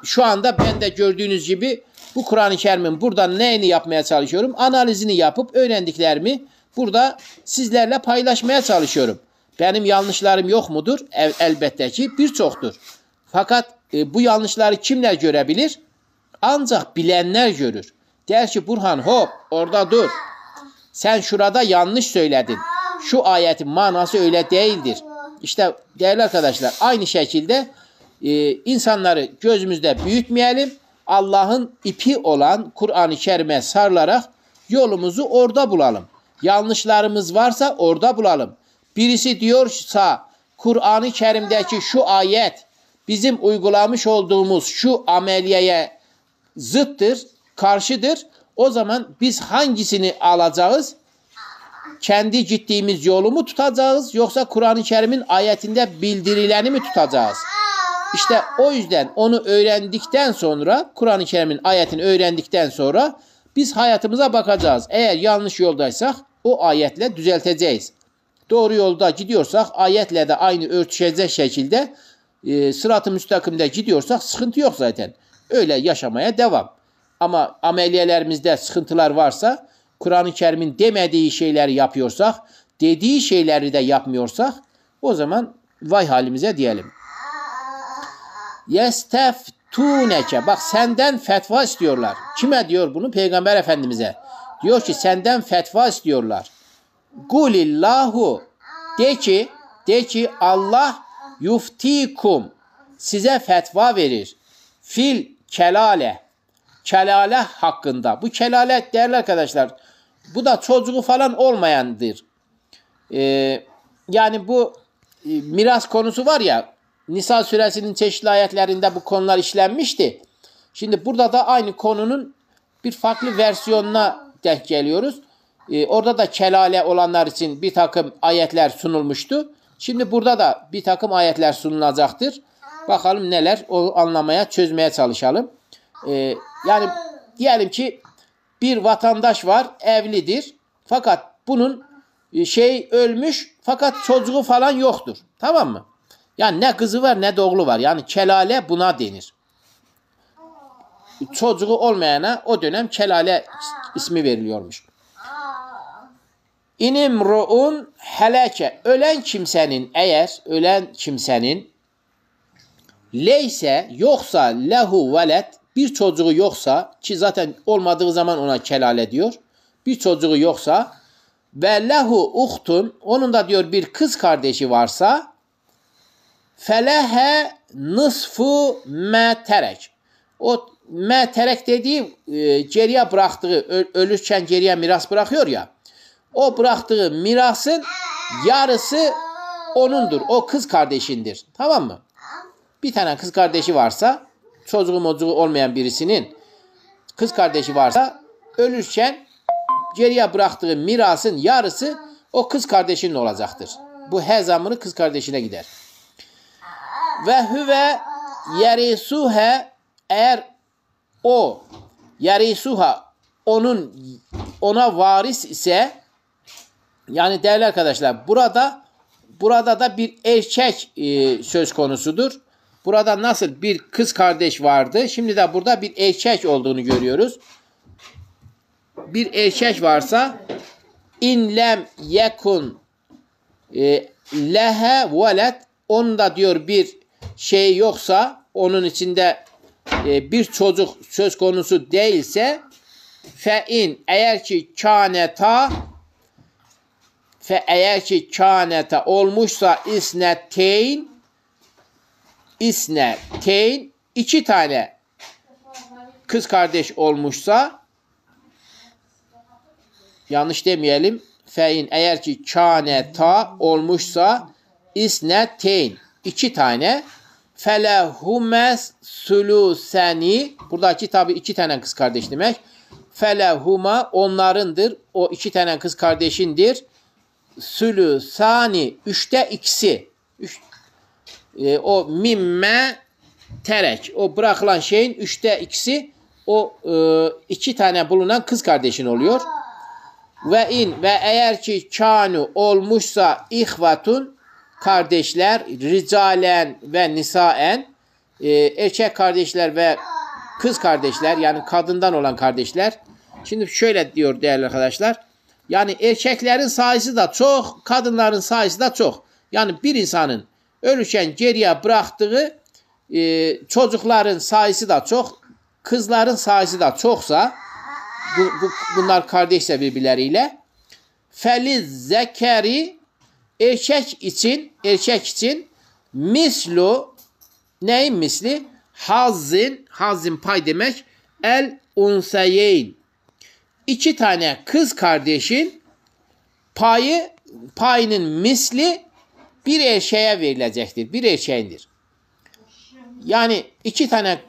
Şu anda ben de gördüğünüz gibi bu Kur'an-ı Kerim'in burada neyini yapmaya çalışıyorum? Analizini yapıp öğrendiklerimi burada sizlerle paylaşmaya çalışıyorum. Benim yanlışlarım yok mudur? Elbette ki birçoktur. Fakat bu yanlışları kimler görebilir? Ancak bilenler görür. Der ki Burhan hop orada dur. Sen şurada yanlış söyledin. Şu ayetin manası öyle değildir. İşte değerli arkadaşlar aynı şekilde insanları gözümüzde büyütmeyelim. Allah'ın ipi olan Kur'an-ı Kerim'e sarılarak yolumuzu orada bulalım. Yanlışlarımız varsa orada bulalım. Birisi diyorsa Kur'an-ı Kerim'deki şu ayet bizim uygulamış olduğumuz şu ameliyeye zıttır, karşıdır. O zaman biz hangisini alacağız? Kendi gittiğimiz yolu mu tutacağız yoksa Kur'an-ı Kerim'in ayetinde bildirileni mi tutacağız? İşte o yüzden onu öğrendikten sonra, Kur'an-ı Kerim'in ayetini öğrendikten sonra biz hayatımıza bakacağız. Eğer yanlış yoldaysak o ayetle düzelteceğiz. Doğru yolda gidiyorsak ayetle de aynı örtüşecek şekilde sırat-ı müstakimde gidiyorsak sıkıntı yok zaten. Öyle yaşamaya devam. Ama ameliyelerimizde sıkıntılar varsa, Kur'an-ı Kerim'in demediği şeyleri yapıyorsak, dediği şeyleri de yapmıyorsak o zaman vay halimize diyelim. Yesteftuneke. Bak senden fetva istiyorlar. Kime diyor bunu? Peygamber Efendimiz'e. Diyor ki senden fetva istiyorlar. Kulillahu. De ki Allah yuftikum. Size fetva verir. Fil kelale. Kelale hakkında. Bu kelale değerli arkadaşlar. Bu da çocuğu falan olmayandır. Yani bu miras konusu var ya. Nisa suresinin çeşitli ayetlerinde bu konular işlenmişti. Şimdi burada da aynı konunun bir farklı versiyonuna denk geliyoruz. Orada da kelale olanlar için bir takım ayetler sunulmuştu. Şimdi burada da bir takım ayetler sunulacaktır. Bakalım neler, o anlamaya, çözmeye çalışalım. Yani diyelim ki bir vatandaş var, evlidir. Fakat bunun ölmüş fakat çocuğu falan yoktur. Tamam mı? Yani ne kızı var ne de oğlu var. Yani kelale buna denir. Çocuğu olmayana o dönem kelale ismi veriliyormuş. İnimru'un helake. Ölen kimsenin leyse yoksa lehu veled bir çocuğu yoksa ki zaten olmadığı zaman ona kelale diyor. Bir çocuğu yoksa ve lehu uhtun onun da diyor bir kız kardeşi varsa felehe nısfu meterek. O meterek dediği geriye bıraktığı ölürken geriye miras bırakıyor ya. O bıraktığı mirasın yarısı onundur. O kız kardeşindir. Tamam mı? Bir tane kız kardeşi varsa çocuğu olmayan birisinin kız kardeşi varsa ölürken geriye bıraktığı mirasın yarısı o kız kardeşinin olacaktır. Bu her zamanı kız kardeşine gider. Ve huve yerisuhe eğer o yerisuha ona varis ise yani değerli arkadaşlar burada da bir erkek söz konusudur. Burada nasıl bir kız kardeş vardı. Şimdi de burada bir erkek olduğunu görüyoruz. Bir erkek varsa in lem yekun lehe veled onun da diyor bir şey yoksa onun içinde bir çocuk söz konusu değilse fe in eğer ki kâneta olmuşsa isneteyn iki tane kız kardeş olmuşsa, yanlış demeyelim, fein eğer ki kâne ta olmuşsa isneteyn 2 tane, felehumes suluseni, buradaki tabi 2 tane kız kardeş demek. Felehuma onlarındır, o 2 tane kız kardeşindir. Sulusani 3'te 2'si. O mimme terek, o bırakılan şeyin 3'te 2'si o 2 tane bulunan kız kardeşin oluyor. Ve eğer ki kanu olmuşsa ihvatun kardeşler, ricalen ve nisaen, erkek kardeşler ve kız kardeşler, yani kadından olan kardeşler. Şimdi şöyle diyor değerli arkadaşlar. Yani erkeklerin sayısı da çok, kadınların sayısı da çok. Yani bir insanın ölürken geriye bıraktığı çocukların sayısı da çok, kızların sayısı da çoksa, bunlar kardeşse birbirleriyle, feliz zekeri erkek için mislu, neyin misli? Hazin pay demek, el unseyeyn 2 tane kız kardeşin payının misli bir erkeğe verilecektir. Bir erkeğindir. Yani 2 tane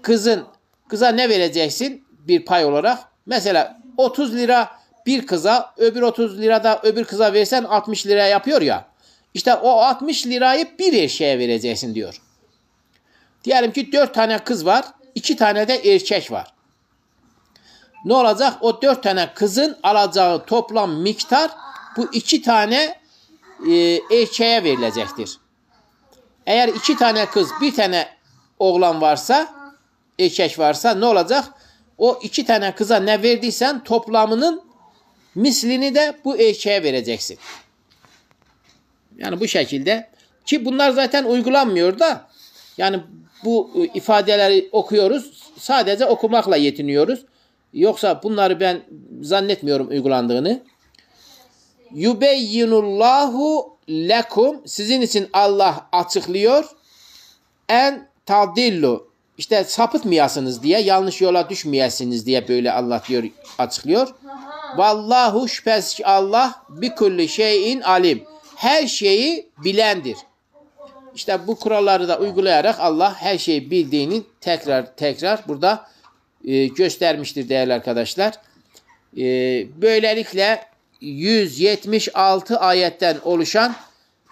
kıza ne vereceksin bir pay olarak? Mesela 30 lira bir kıza, öbür 30 lira da öbür kıza versen 60 lira yapıyor ya. İşte o 60 lirayı bir erkeğe vereceksin diyor. Diyelim ki 4 tane kız var, 2 tane de erkek var. Ne olacak? O 4 tane kızın alacağı toplam miktar bu 2 tane erkeğe verilecektir. Eğer 2 tane kız, 1 tane oğlan varsa, erkek varsa ne olacak? O 2 tane kıza ne verdiysen toplamının mislini de bu erkeğe vereceksin. Yani bu şekilde, ki bunlar zaten uygulanmıyor da, yani bu ifadeleri okuyoruz, sadece okumakla yetiniyoruz. Yoksa bunları ben zannetmiyorum uygulandığını. Yubeyyinullahu lekum, sizin için Allah açıklıyor. En tadillu, işte sapıtmayasınız diye, yanlış yola düşmeyesiniz diye böyle Allah diyor, açıklıyor. Vallahu, şüphesiz ki Allah bi kulli şeyin alim, her şeyi bilendir. İşte bu kuralları da uygulayarak Allah her şeyi bildiğini tekrar burada göstermiştir değerli arkadaşlar. Böylelikle 176 ayetten oluşan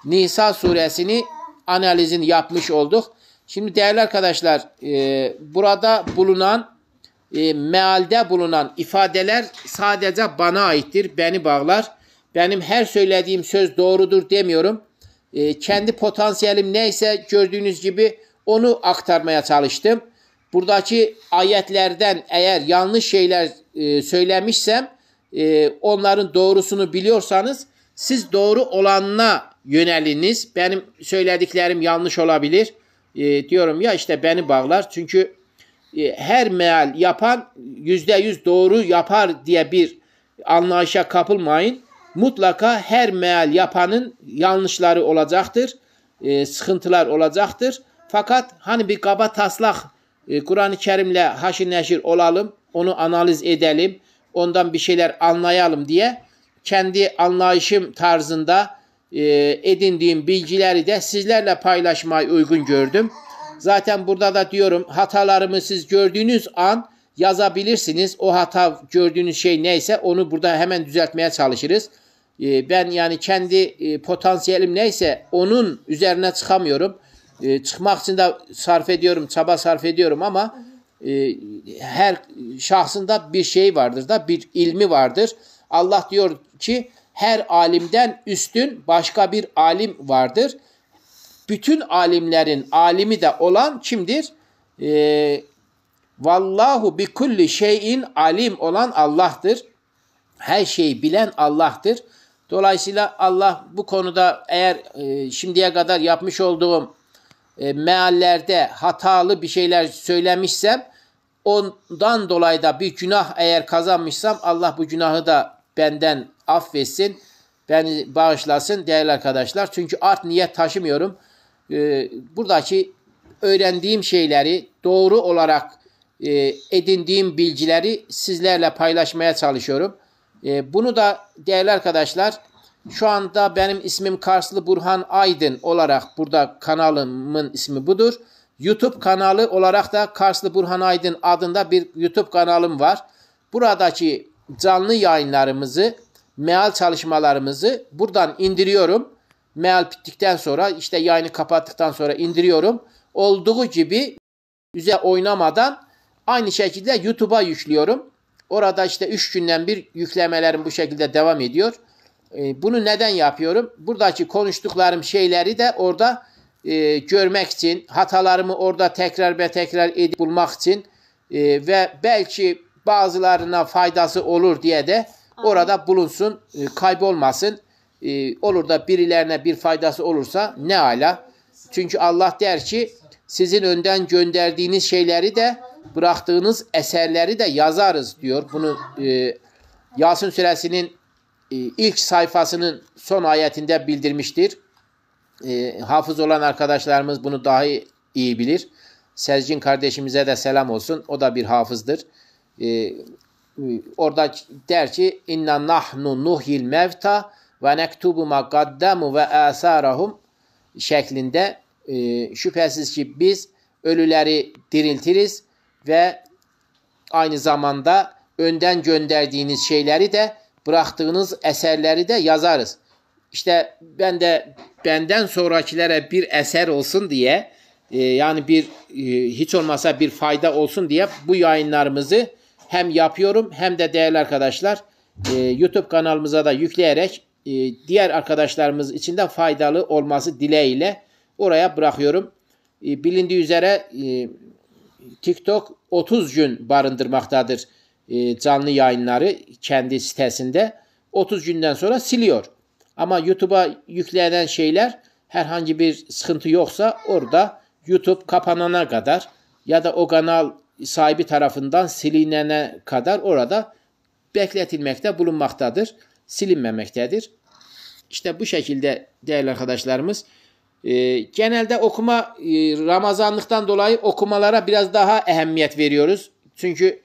Nisa suresini analizini yapmış olduk. Şimdi değerli arkadaşlar, burada bulunan mealde bulunan ifadeler sadece bana aittir, beni bağlar. Benim her söylediğim söz doğrudur demiyorum. Kendi potansiyelim neyse gördüğünüz gibi onu aktarmaya çalıştım. Buradaki ayetlerden eğer yanlış şeyler söylemişsem, onların doğrusunu biliyorsanız siz doğru olanına yöneliniz. Benim söylediklerim yanlış olabilir. Diyorum ya, işte beni bağlar. Çünkü her meal yapan %100 doğru yapar diye bir anlayışa kapılmayın. Mutlaka her meal yapanın yanlışları olacaktır. Sıkıntılar olacaktır. Fakat hani bir kaba taslak Kur'an-ı Kerim'le haşir neşir olalım, onu analiz edelim, ondan bir şeyler anlayalım diye kendi anlayışım tarzında edindiğim bilgileri de sizlerle paylaşmayı uygun gördüm. Zaten burada da diyorum, hatalarımı siz gördüğünüz an yazabilirsiniz. O hata, gördüğünüz şey neyse onu burada hemen düzeltmeye çalışırız. Ben yani kendi potansiyelim neyse onun üzerine çıkamıyorum. Çıkmak için de çaba sarf ediyorum ama her şahsın da bir şey vardır da, bir ilmi vardır. Allah diyor ki her alimden üstün başka bir alim vardır. Bütün alimlerin alimi de olan kimdir? Vallahu bi kulli şeyin alim olan Allah'tır. Her şeyi bilen Allah'tır. Dolayısıyla Allah bu konuda eğer şimdiye kadar yapmış olduğum meallerde hatalı bir şeyler söylemişsem, ondan dolayı da bir günah eğer kazanmışsam, Allah bu günahı da benden affetsin, beni bağışlasın değerli arkadaşlar. Çünkü art niyet taşımıyorum. Buradaki öğrendiğim şeyleri doğru olarak edindiğim bilgileri sizlerle paylaşmaya çalışıyorum. Bunu da değerli arkadaşlar, şu anda benim ismim Karslı Burhan Aydın olarak burada kanalımın ismi budur. YouTube kanalı olarak da Karslı Burhan Aydın adında bir YouTube kanalım var. Buradaki canlı yayınlarımızı, meal çalışmalarımızı buradan indiriyorum. Meal bittikten sonra işte yayını kapattıktan sonra indiriyorum. Olduğu gibi üzerine oynamadan aynı şekilde YouTube'a yüklüyorum. Orada işte 3 günden bir yüklemelerim bu şekilde devam ediyor. Bunu neden yapıyorum? Buradaki konuştuklarım şeyleri de orada görmek için, hatalarımı orada tekrar ve tekrar edip bulmak için ve belki bazılarına faydası olur diye de orada bulunsun, kaybolmasın. Olur da birilerine bir faydası olursa ne ala. Çünkü Allah der ki sizin önden gönderdiğiniz şeyleri de bıraktığınız eserleri de yazarız diyor. Bunu Yasin suresinin ilk sayfasının son ayetinde bildirmiştir. Hafız olan arkadaşlarımız bunu daha iyi bilir. Sezgin kardeşimize de selam olsun. O da bir hafızdır. Orada der ki inna nahnu nuhyil mevta ve nektubu ma gaddamu ve asarahum şeklinde şüphesiz ki biz ölüleri diriltiriz ve aynı zamanda önden gönderdiğiniz şeyleri de bıraktığınız eserleri de yazarız. İşte ben de benden sonrakilere bir eser olsun diye yani bir hiç olmasa bir fayda olsun diye bu yayınlarımızı hem yapıyorum hem de değerli arkadaşlar YouTube kanalımıza da yükleyerek diğer arkadaşlarımız için de faydalı olması dileğiyle oraya bırakıyorum. Bilindiği üzere TikTok 30 gün barındırmaktadır canlı yayınları kendi sitesinde. 30 günden sonra siliyor. Ama YouTube'a yüklenen şeyler herhangi bir sıkıntı yoksa orada YouTube kapanana kadar ya da o kanal sahibi tarafından silinene kadar orada bekletilmekte bulunmaktadır. Silinmemektedir. İşte bu şekilde değerli arkadaşlarımız. Genelde okuma Ramazanlıktan dolayı okumalara biraz daha ehemmiyet veriyoruz. Çünkü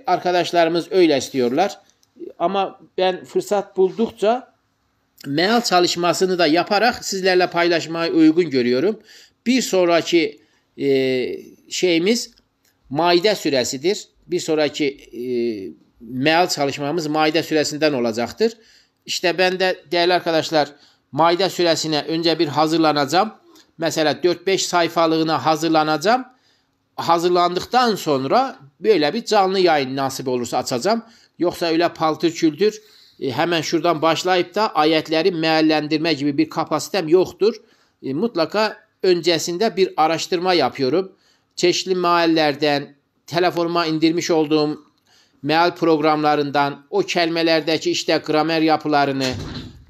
arkadaşlarımız öyle istiyorlar. Ama ben fırsat buldukça meal çalışmasını da yaparak sizlerle paylaşmayı uygun görüyorum. Bir sonraki şeyimiz Maide suresidir. Bir sonraki meal çalışmamız Maide suresinden olacaktır. İşte ben de değerli arkadaşlar Maide suresine önce bir hazırlanacağım. Mesela 4-5 sayfalığına hazırlanacağım. Hazırlandıktan sonra böyle bir canlı yayın nasip olursa açacağım. Yoksa öyle paltır küldür hemen şuradan başlayıp da ayetleri meallendirme gibi bir kapasitem yoktur. Mutlaka öncesinde bir araştırma yapıyorum. Çeşitli meallerden, telefonuma indirmiş olduğum meal programlarından o kelimelerdeki işte gramer yapılarını,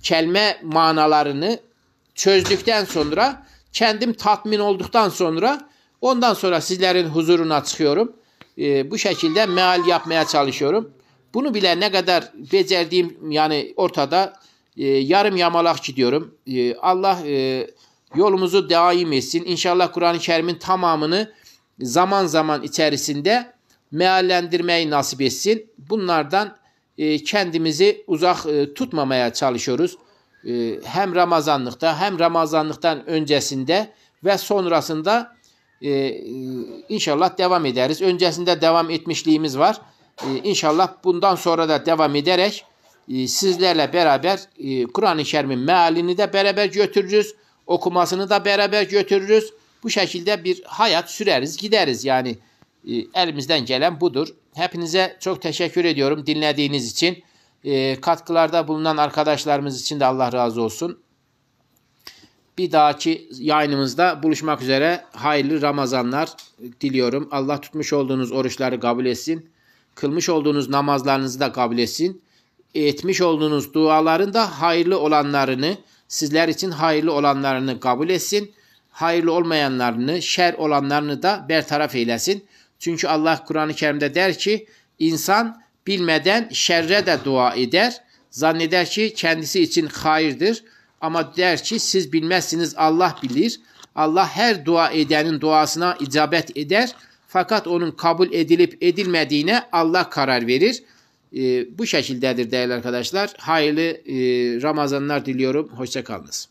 kelime manalarını çözdükten sonra, kendim tatmin olduktan sonra ondan sonra sizlerin huzuruna çıkıyorum. Bu şekilde meal yapmaya çalışıyorum. Bunu bile ne kadar becerdiğim yani ortada yarım yamalak gidiyorum. Allah yolumuzu daim etsin. İnşallah Kur'an-ı Kerim'in tamamını zaman zaman içerisinde meallendirmeyi nasip etsin. Bunlardan kendimizi uzak tutmamaya çalışıyoruz. Hem Ramazanlıkta hem Ramazanlıktan öncesinde ve sonrasında inşallah devam ederiz. Öncesinde devam etmişliğimiz var. İnşallah bundan sonra da devam ederek sizlerle beraber Kur'an-ı Kerim'in mealini de beraber götürürüz. Okumasını da beraber götürürüz. Bu şekilde bir hayat süreriz, gideriz. Yani elimizden gelen budur. Hepinize çok teşekkür ediyorum dinlediğiniz için. Katkılarda bulunan arkadaşlarımız için de Allah razı olsun. Bir dahaki yayınımızda buluşmak üzere. Hayırlı Ramazanlar diliyorum. Allah tutmuş olduğunuz oruçları kabul etsin. Kılmış olduğunuz namazlarınızı da kabul etsin. Etmiş olduğunuz duaların da hayırlı olanlarını, sizler için hayırlı olanlarını kabul etsin. Hayırlı olmayanlarını, şer olanlarını da bertaraf eylesin. Çünkü Allah Kur'an-ı Kerim'de der ki, insan bilmeden şerre de dua eder. Zanneder ki kendisi için hayırdır. Ama der ki siz bilmezsiniz, Allah bilir. Allah her dua edenin duasına icabet eder. Fakat onun kabul edilip edilmediğine Allah karar verir. Bu şekildedir değerli arkadaşlar. Hayırlı Ramazanlar diliyorum. Hoşça kalınız.